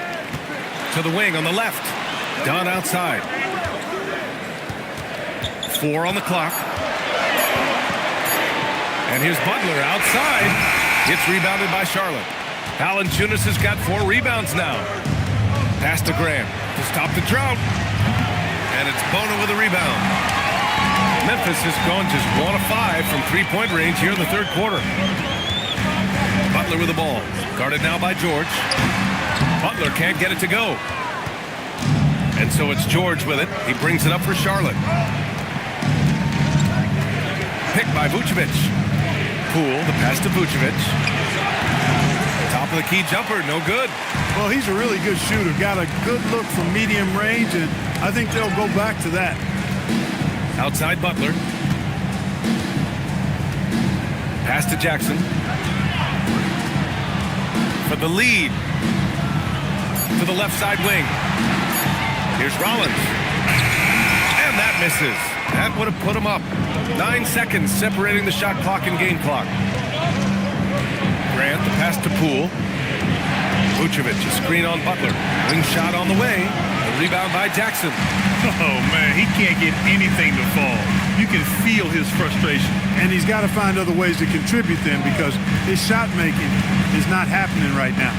to the wing on the left. Dunn outside. 4 on the clock. And here's Butler outside. It's rebounded by Charlotte. Valanciunas has got 4 rebounds now. Pass to Grant to stop the drought. And it's Bona with a rebound. Memphis has gone just 1 of 5 from 3-point range here in the 3rd quarter. Butler with the ball. Guarded now by George. Butler can't get it to go. And so it's George with it. He brings it up for Charlotte. Picked by Vucevic. Poole, the pass to Vucevic. Top of the key jumper, no good. Well, he's a really good shooter. Got a good look from medium range, and I think they'll go back to that. Outside Butler. Pass to Jackson. For the lead. To the left side wing. Here's Rollins. And that misses. That would have put him up. 9 seconds separating the shot clock and game clock. Grant, the pass to Poole. Vucevic, a screen on Butler. Wing shot on the way. The rebound by Jackson. Oh, man, he can't get anything to fall. You can feel his frustration. And he's got to find other ways to contribute then because his shot making is not happening right now.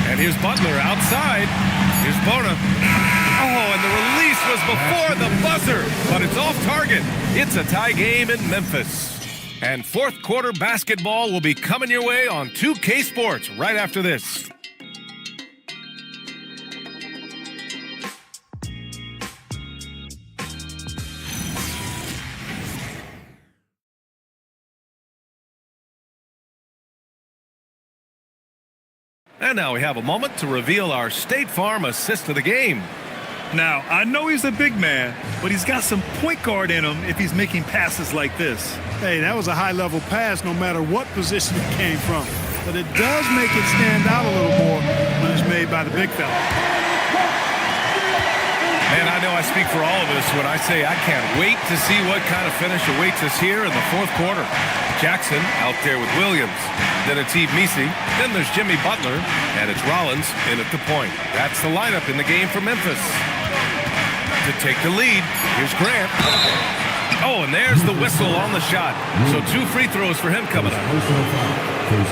And here's Butler outside. Here's Bona. Oh, and the release was before the buzzer, but it's off target. It's a tie game in Memphis. And fourth quarter basketball will be coming your way on 2K Sports right after this. And now we have a moment to reveal our State Farm assist of the game. Now, I know he's a big man, but he's got some point guard in him if he's making passes like this. Hey, that was a high-level pass no matter what position it came from. But it does make it stand out a little more when it's made by the big fella. Man, I know I speak for all of us when I say I can't wait to see what kind of finish awaits us here in the fourth quarter. Jackson out there with Williams. Then it's Yves Missi. Then there's Jimmy Butler. And it's Rollins in at the point. That's the lineup in the game for Memphis. To take the lead, here's Grant. Oh, and there's the whistle on the shot. So 2 free throws for him coming up.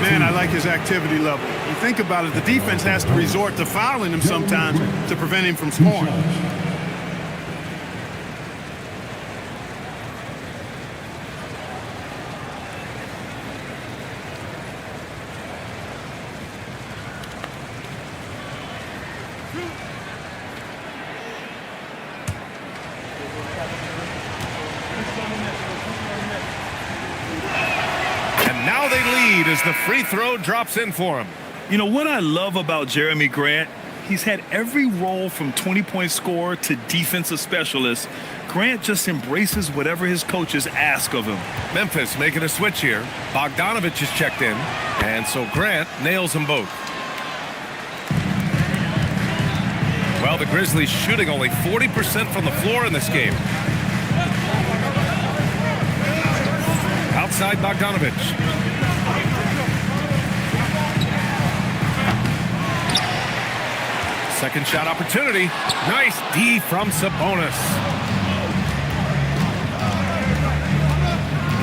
Man, I like his activity level. You think about it, the defense has to resort to fouling him sometimes to prevent him from scoring. Now they lead as the free throw drops in for him. You know what I love about Jeremy Grant? He's had every role from 20-point scorer to defensive specialist. Grant just embraces whatever his coaches ask of him. Memphis making a switch here. Bogdanovich is checked in, and so Grant nails them both. Well, the Grizzlies shooting only 40% from the floor in this game. Outside Bogdanovich. Second shot opportunity. Nice D from Sabonis.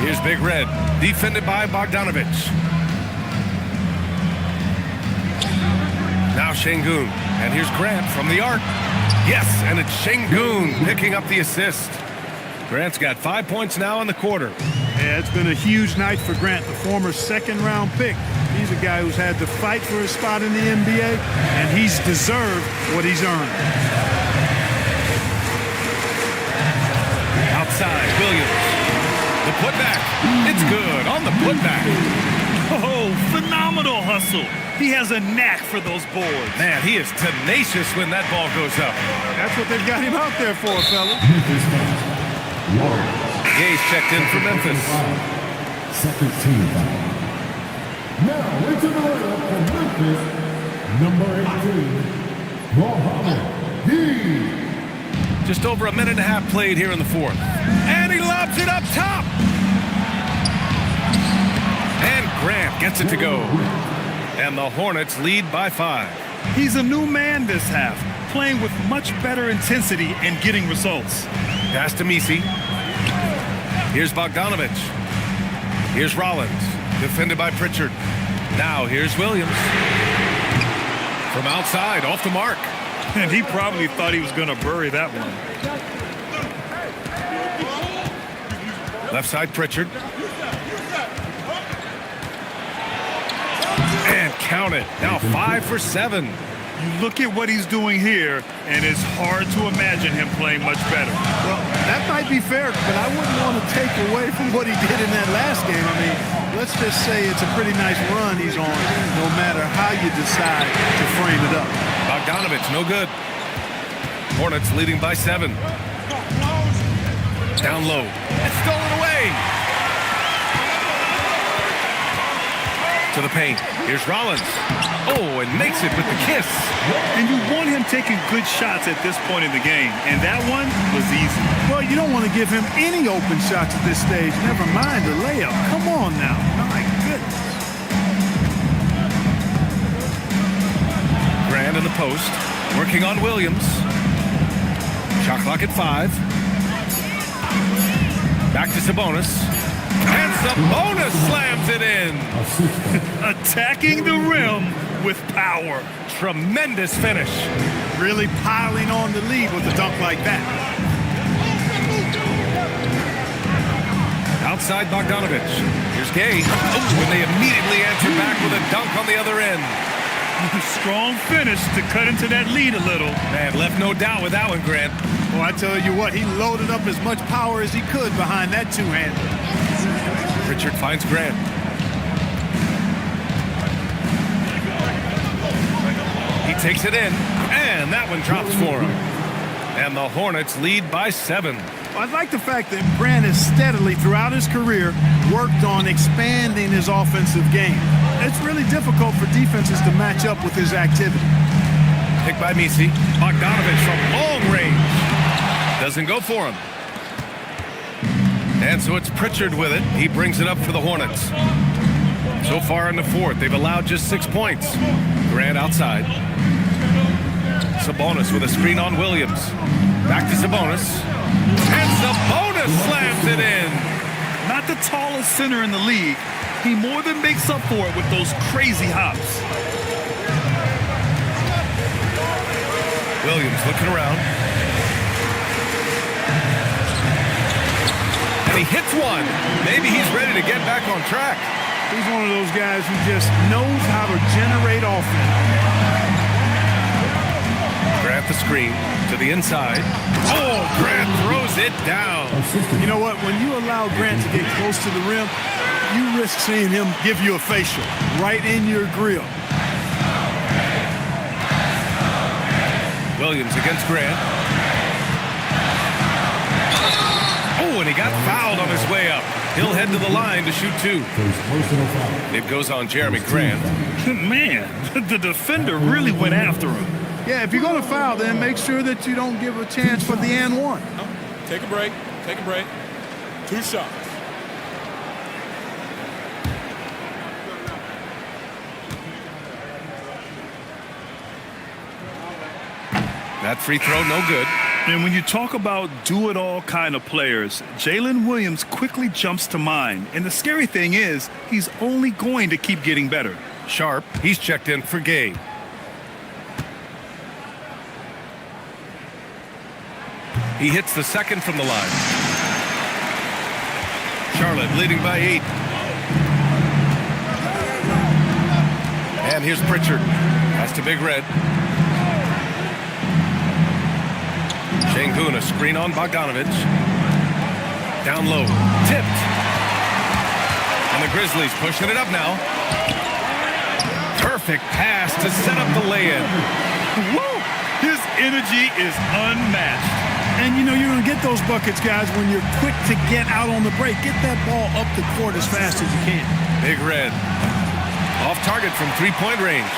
Here's Big Red, defended by Bogdanovich. Now Şengün, and here's Grant from the arc. Yes, and it's Şengün picking up the assist. Grant's got 5 points now in the quarter. Yeah, it's been a huge night for Grant, the former second-round pick. He's a guy who's had to fight for his spot in the NBA, and he's deserved what he's earned. Outside, Williams. The putback. It's good on the putback. Oh, phenomenal hustle. He has a knack for those boards. Man, he is tenacious when that ball goes up. That's what they've got him out there for, fella. Gay's checked in for Memphis. Second team foul. Now into the lineup for Memphis, number 18, Mohamed D. Just over a minute and a half played here in the fourth. And he lobs it up top. And Grant gets it to go. And the Hornets lead by 5. He's a new man this half, playing with much better intensity and getting results. Pass to Missi. Here's Bogdanovich. Here's Rollins, defended by Pritchard. Now here's Williams. From outside, off the mark. And he probably thought he was going to bury that one. Left side, Pritchard. And count it. Now 5 for 7. You look at what he's doing here, and it's hard to imagine him playing much better. Well, that might be fair, but I wouldn't want to take away from what he did in that last game. I mean, let's just say it's a pretty nice run he's on, no matter how you decide to frame it up. Bogdanovich, no good. Hornets leading by 7. Down low. It's stolen away. To the paint. Here's Rollins. Oh, and makes it with the kiss. And you want him taking good shots at this point in the game, and that one was easy. Well, you don't want to give him any open shots at this stage, never mind a layup. Come on now. My goodness. Grant in the post, working on Williams. Shot clock at 5. Back to Sabonis. And Sabonis slams it in. Attacking the rim with power. Tremendous finish. Really piling on the lead with a dunk like that. Outside Bogdanovich. Here's Gay. Oh, and they immediately answer back with a dunk on the other end. Strong finish to cut into that lead a little. Man, left no doubt with that one, Grant. Well, I tell you what, he loaded up as much power as he could behind that two-hander. Pritchard finds Grant. He takes it in, and that one drops for him. And the Hornets lead by 7. I like the fact that Grant has steadily, throughout his career, worked on expanding his offensive game. It's really difficult for defenses to match up with his activity. Pick by Misi. Bogdanovich from long range. Doesn't go for him. And so it's Pritchard with it. He brings it up for the Hornets. So far in the fourth, they've allowed just 6 points. Grant outside. Sabonis with a screen on Williams. Back to Sabonis. And Sabonis slams it in. Not the tallest center in the league. He more than makes up for it with those crazy hops. Williams looking around. And he hits one. Maybe he's ready to get back on track. He's one of those guys who just knows how to generate offense. Grant the screen to the inside. Oh, Grant throws it down. You know what? When you allow Grant to get close to the rim, you risk seeing him give you a facial right in your grill. Williams against Grant. Oh, and he got fouled on his way up. He'll head to the line to shoot 2. It goes on Jeremy Grant. Man, the defender really went after him. Yeah, if you're going to foul, then make sure that you don't give a chance for the and one. Take a break. Take a break. 2 shots. That free throw, no good. And when you talk about do-it-all kind of players, Jalen Williams quickly jumps to mind. And the scary thing is, he's only going to keep getting better. Sharp, he's checked in for Gay. He hits the second from the line. Charlotte leading by 8. And here's Pritchard. Pass to Big Red. Şengün, a screen on Bogdanovich. Down low. Tipped. And the Grizzlies pushing it up now. Perfect pass to set up the lay-in. Woo! His energy is unmatched. And, you know, you're going to get those buckets, guys, when you're quick to get out on the break. Get that ball up the court as fast as you can. Big Red. Off target from three-point range.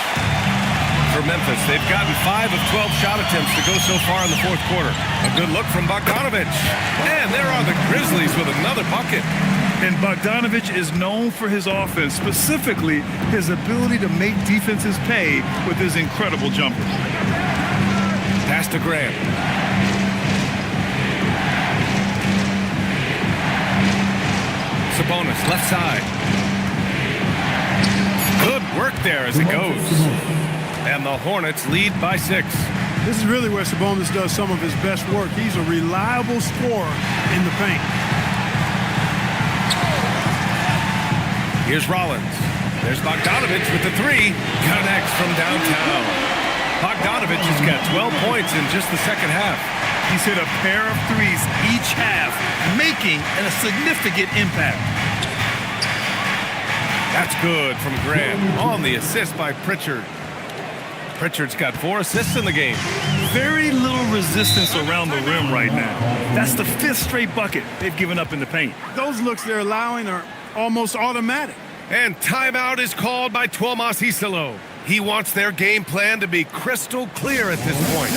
For Memphis, they've gotten 5 of 12 shot attempts to go so far in the fourth quarter. A good look from Bogdanovich. And there are the Grizzlies with another bucket. And Bogdanovich is known for his offense, specifically his ability to make defenses pay with his incredible jumper. Pass to Grant. Sabonis, left side. Good work there as it goes. And the Hornets lead by 6. This is really where Sabonis does some of his best work. He's a reliable scorer in the paint. Here's Rollins. There's Bogdanovich with the 3. Connects from downtown. Bogdanovich has got 12 points in just the second half. He's hit a pair of threes each half, making a significant impact. That's good from Grant on the assist by Pritchard. Pritchard's got 4 assists in the game. Very little resistance around the rim right now. That's the 5th straight bucket they've given up in the paint. Those looks they're allowing are almost automatic. And timeout is called by Tuomas Isalo. He wants their game plan to be crystal clear at this point.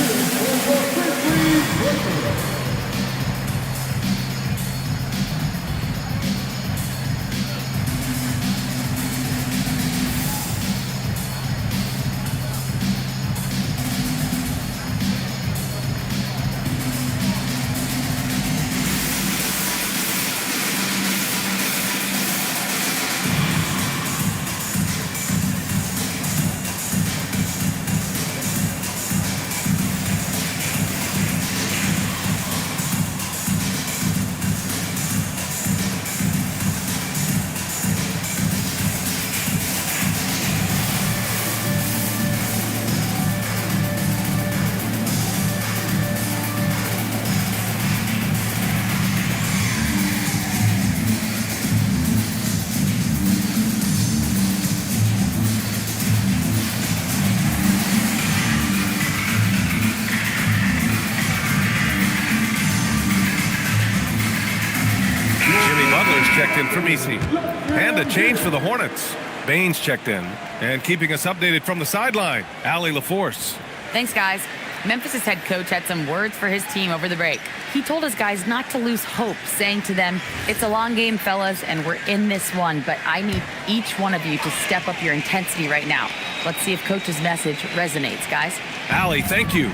Checked in from Easy. And a change for the Hornets. Baines checked in. And keeping us updated from the sideline, Allie LaForce. Thanks, guys. Memphis' head coach had some words for his team over the break. He told his guys not to lose hope, saying to them, "It's a long game, fellas, and we're in this one, but I need each one of you to step up your intensity right now." Let's see if coach's message resonates, guys. Allie, thank you.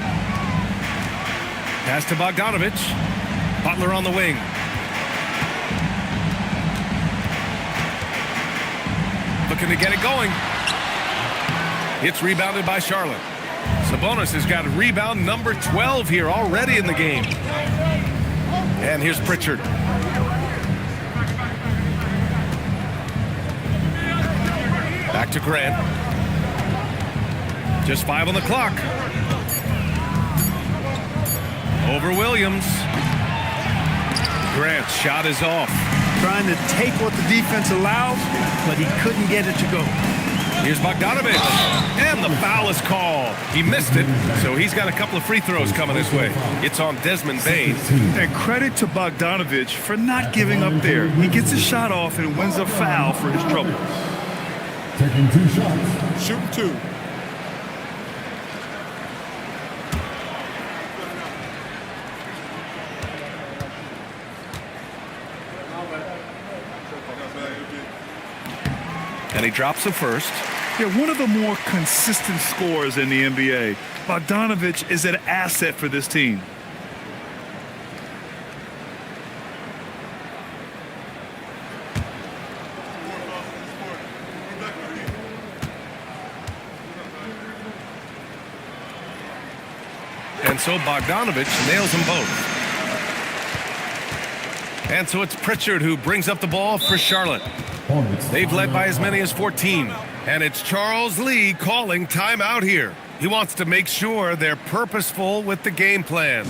Pass to Bogdanovich. Butler on the wing. Looking to get it going. It's rebounded by Charlotte. Sabonis has got rebound number 12 here already in the game. And here's Pritchard. Back to Grant. Just 5 on the clock. Over Williams. Grant's shot is off. Trying to take what the defense allowed, but he couldn't get it to go. Here's Bogdanovich, and the foul is called. He missed it, so he's got a couple of free throws coming his way. It's on Desmond Baines. And credit to Bogdanovich for not giving up there. He gets a shot off and wins a foul for his trouble. Taking 2 shots. Shooting 2. And he drops the first. Yeah, one of the more consistent scorers in the NBA. Bogdanovich is an asset for this team. And so Bogdanovich nails them both. And so it's Pritchard who brings up the ball for Charlotte. They've led by as many as 14. And it's Charles Lee calling timeout here. He wants to make sure they're purposeful with the game plan.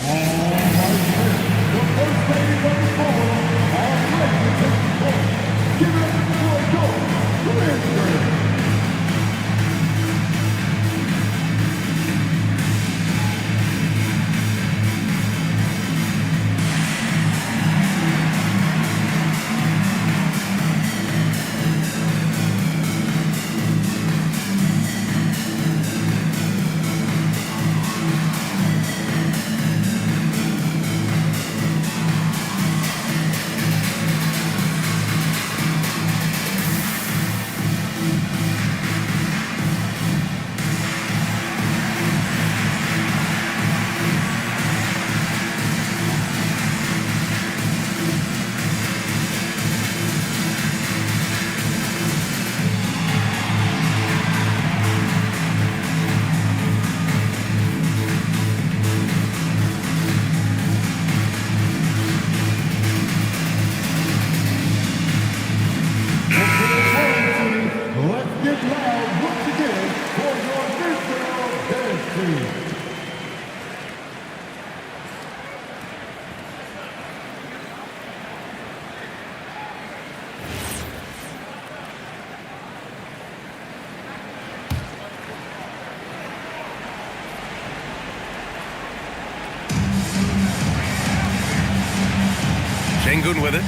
Sengun with it.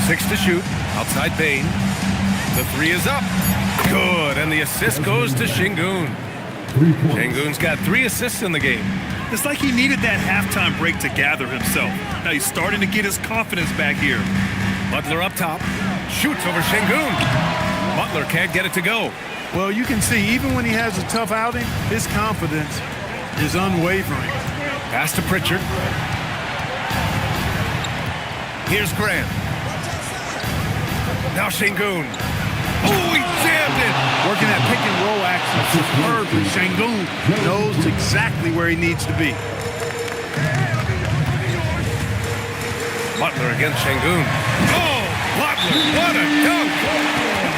6 to shoot. Outside Bain. The 3 is up. Good. And the assist goes to Şengün. 3 points. Şengün's got 3 assists in the game. It's like he needed that halftime break to gather himself. Now he's starting to get his confidence back here. Butler up top. Shoots over Şengün. Butler can't get it to go. Well, you can see, even when he has a tough outing, his confidence is unwavering. Pass to Pritchard. Here's Grant. Now Şengün. Oh, he jammed it. Working that pick and roll action superbly. Şengün knows exactly where he needs to be. Butler against Şengün. Oh, Butler, what a dunk.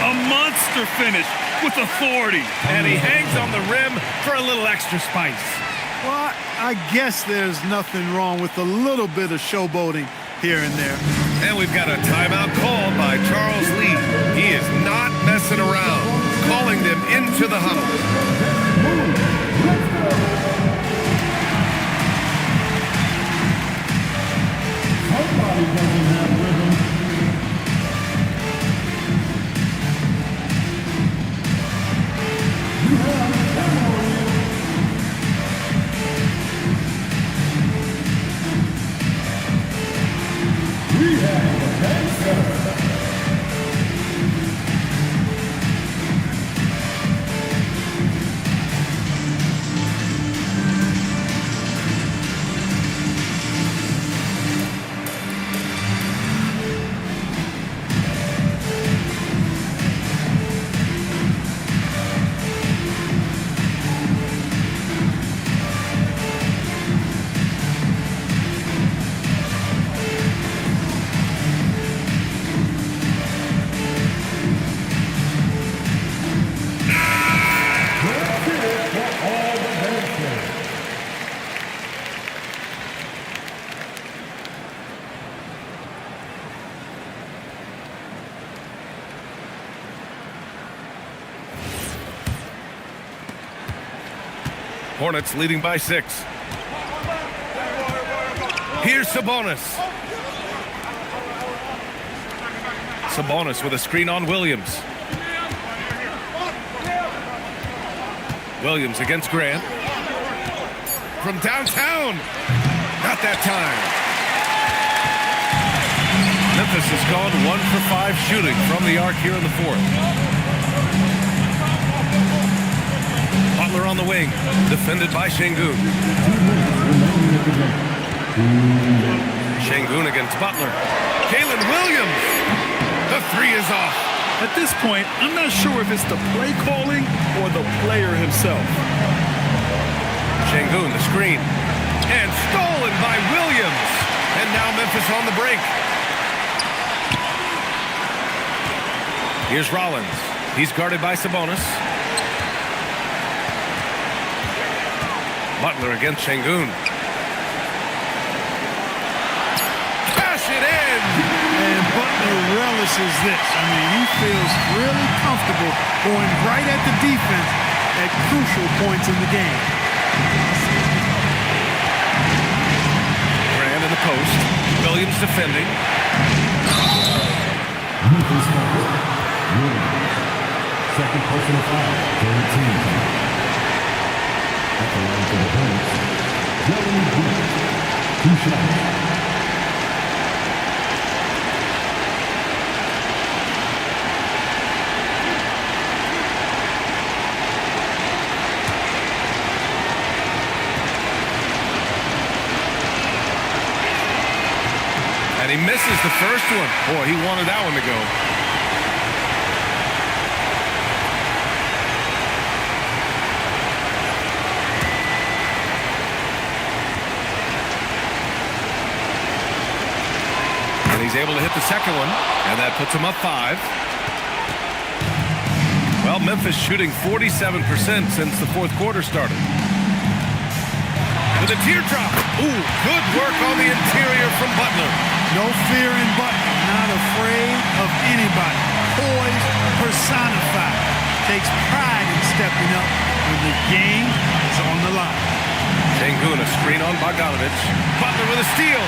A monster finish with authority. And he hangs on the rim for a little extra spice. Well, I guess there's nothing wrong with a little bit of showboating here and there. And we've got a timeout called by Charles Lee. He is not messing around, calling them into the huddle. Somebody doesn't have rhythm. You have memory. We have a gangster. Hornets leading by 6. Here's Sabonis. Sabonis with a screen on Williams. Williams against Grant. From downtown. Not that time. Memphis has gone 1 for 5 shooting from the arc here in the 4th. Butler on the wing, defended by Şengün. Şengün against Butler. Jalen Williams. The 3 is off. At this point, I'm not sure if it's the play calling or the player himself. Şengün, the screen. And stolen by Williams. And now Memphis on the break. Here's Rollins. He's guarded by Sabonis. Butler against Şengün. Cash it in! And Butler relishes this. I mean, he feels really comfortable going right at the defense at crucial points in the game. Grant in the post. Williams defending. Memphis foul. Williams. Second personal foul. Third team foul. At the line for the Hornets, Jeremy Grant. 2 shots. And he misses the first one. Boy, he wanted that one to go. And he's able to hit the second one, and that puts him up 5. Well, Memphis shooting 47% since the 4th quarter started. With a teardrop. Ooh, good work on the interior from Butler. No fear in Butler, not afraid of anybody. Poise personified. Takes pride in stepping up when the game is on the line. Şengün, a screen on Bogdanović. Butler with a steal.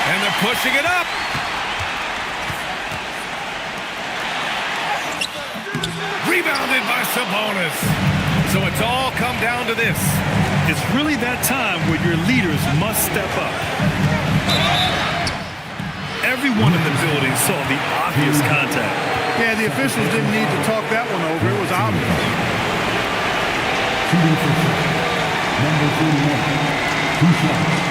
And they're pushing it up. Rebounded by Sabonis. So it's all come down to this. It's really that time where your leaders must step up. Everyone in the building saw the obvious contact. Yeah, the officials didn't need to talk that one over. It was obvious. Shooting for shot. Number 41. 2 shots.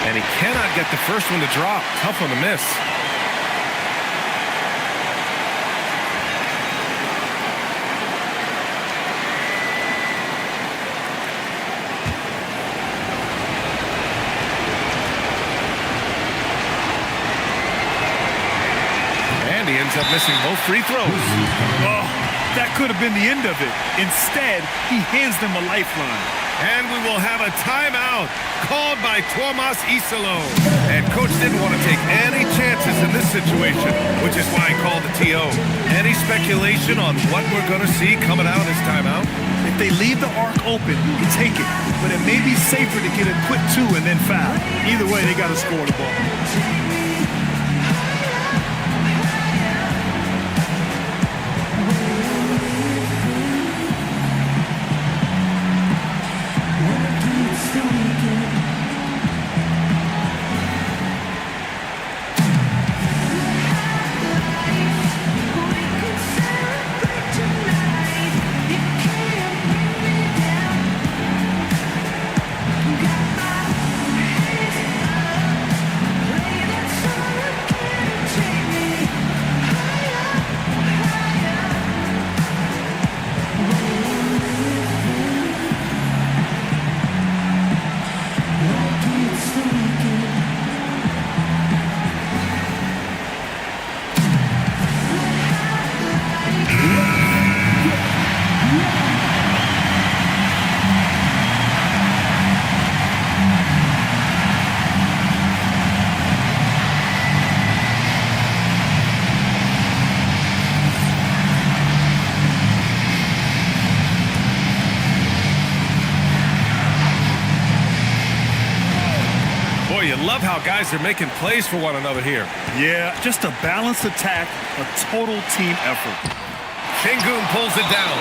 And he cannot get the first one to drop. Tough one to miss. And he ends up missing both free throws. Oh, that could have been the end of it. Instead, he hands them a lifeline. And we will have a timeout called by Tomas Isalo. And coach didn't want to take any chances in this situation, which is why he called the TO. Any speculation on what we're going to see coming out of this timeout? If they leave the arc open, you take it. But it may be safer to get a quick 2 and then foul. Either way, they got to score the ball. Love how guys are making plays for one another here. Yeah, just a balanced attack, a total team effort. Şengün pulls it down.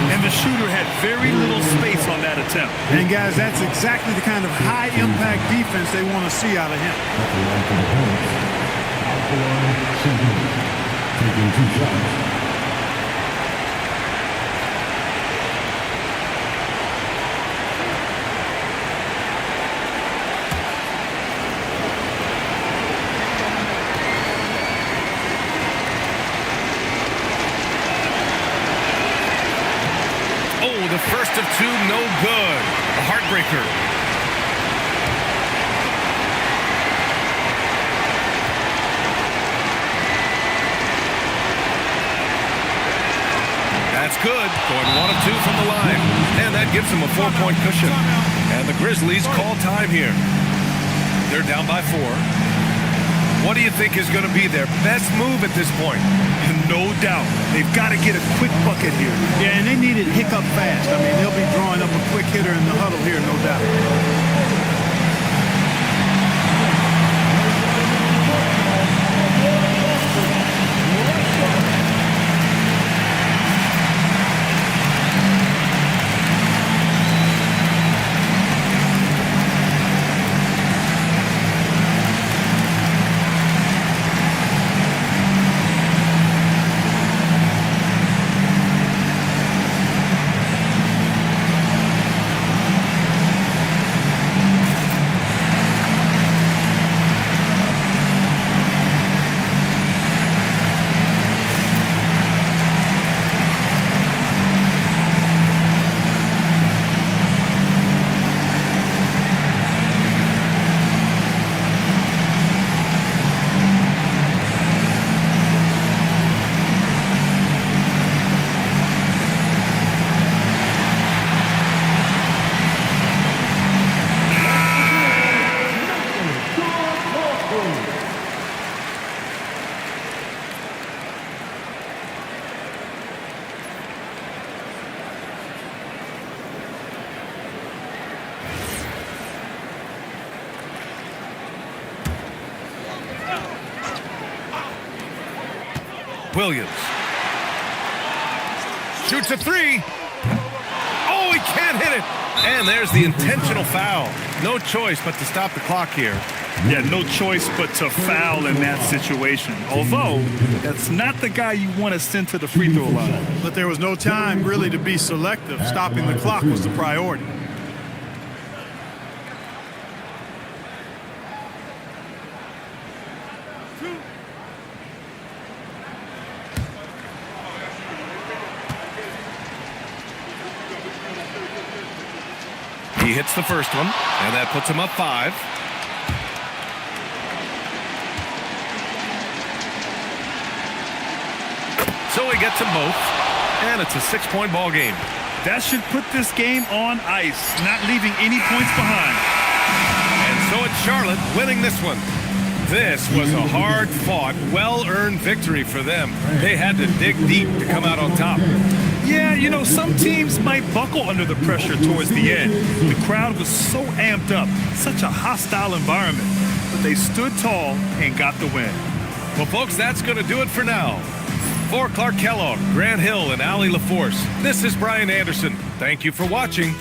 And the shooter had very little space on that attempt. And guys, that's exactly the kind of high-impact defense they want to see out of him. At the line for the Hornets. Alkaline Şengün. Taking 2 shots. The first of 2, no good. A heartbreaker. That's good. Going 1 of 2 from the line. And that gives them a 4-point cushion. And the Grizzlies call time here. They're down by 4. What do you think is going to be their best move at this point? No doubt. They've got to get a quick bucket here. Yeah, and they need it hiccup fast. I mean, they'll be drawing up a quick hitter in the huddle here, no doubt. Williams. Shoots a three. Oh, he can't hit it. And there's the intentional foul. No choice but to stop the clock here. Yeah, no choice but to foul in that situation. Although, that's not the guy you want to send to the free throw line. But there was no time really to be selective. Stopping the clock was the priority. He hits the first one, and that puts him up 5. So he gets them both, and it's a 6-point ball game. That should put this game on ice, not leaving any points behind. And so it's Charlotte winning this one. This was a hard-fought, well-earned victory for them. They had to dig deep to come out on top. Yeah, you know, some teams might buckle under the pressure towards the end. The crowd was so amped up, such a hostile environment. But they stood tall and got the win. Well, folks, that's going to do it for now. For Clark Kellogg, Grant Hill, and Allie LaForce, this is Brian Anderson. Thank you for watching.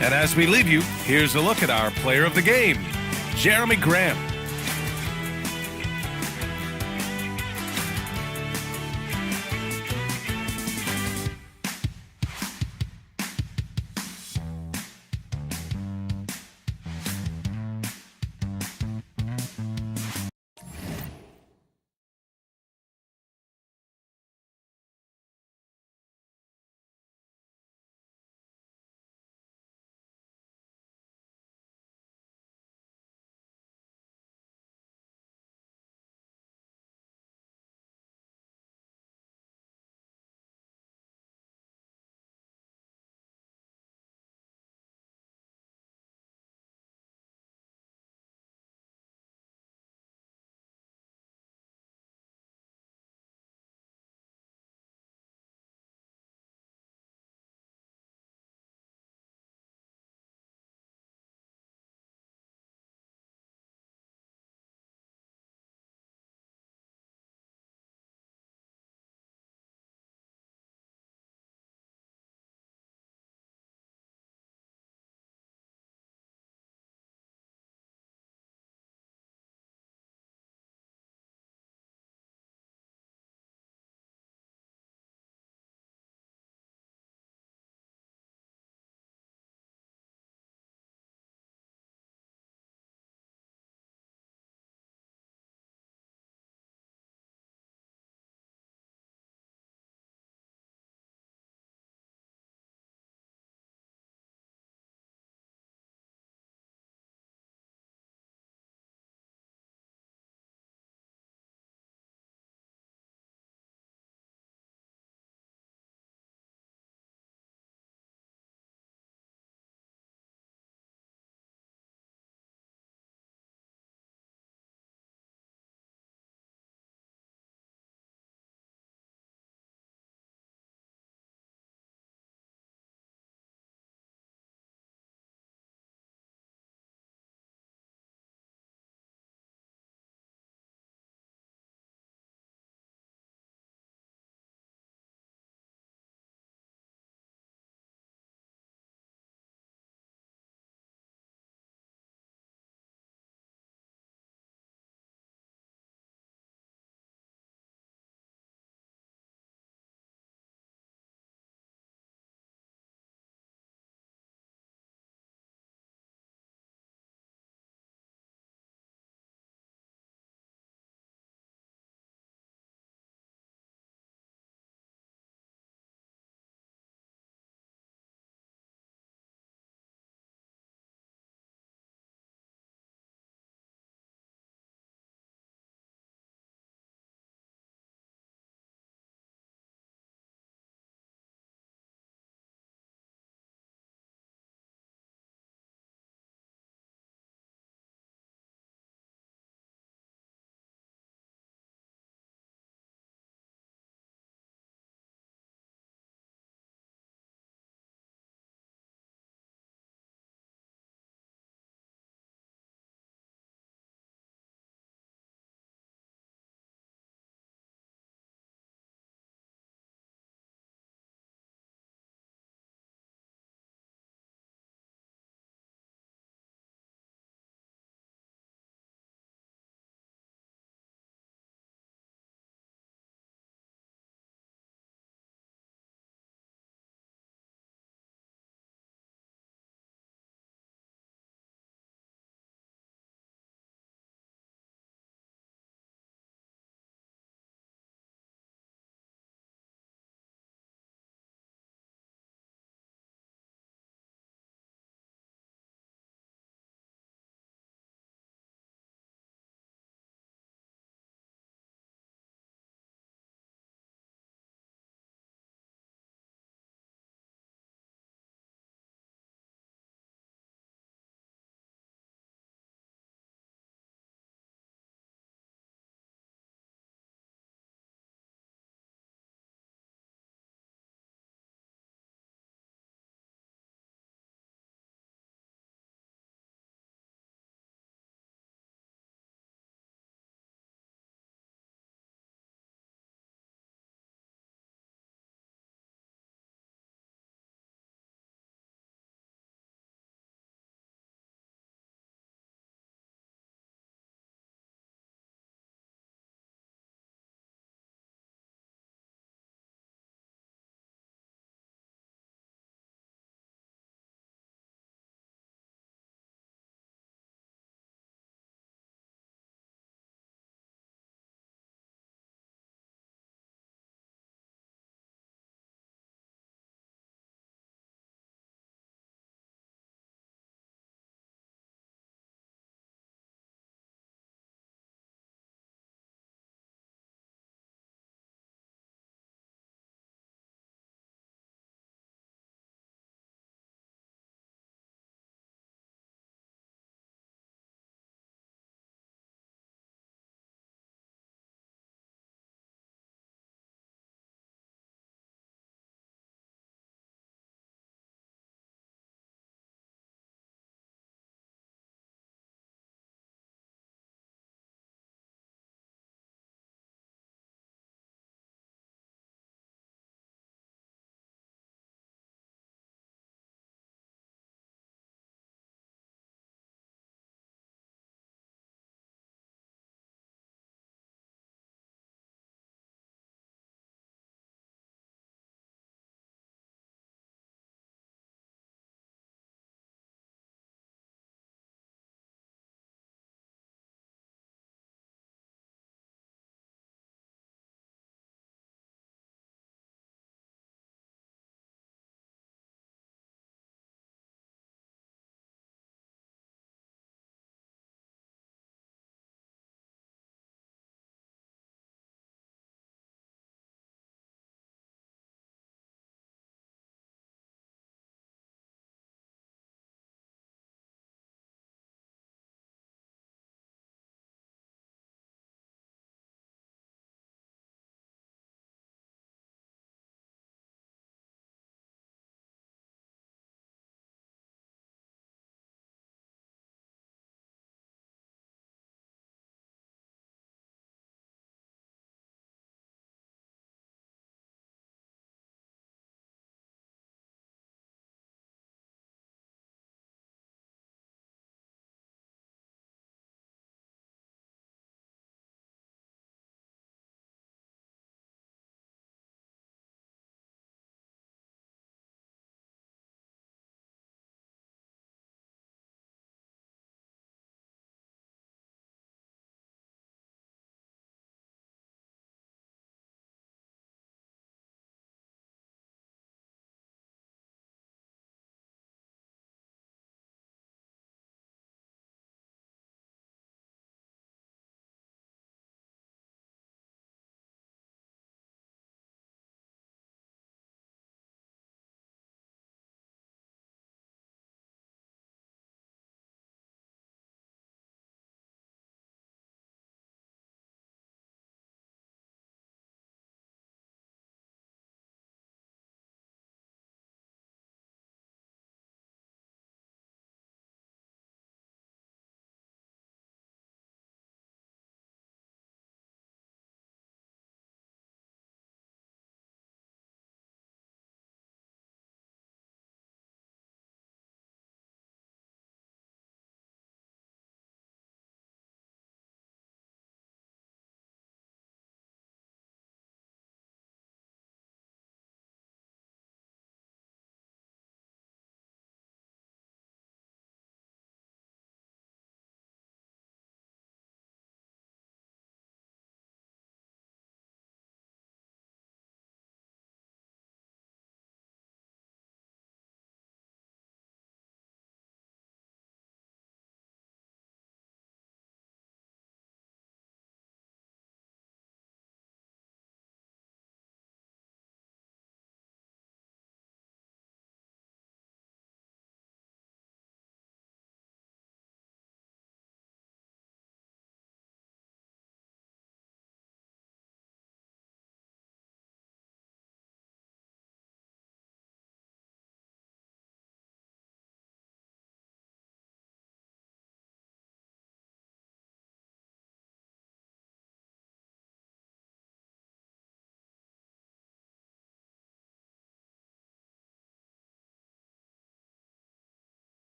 And as we leave you, here's a look at our player of the game, Jeremy Graham.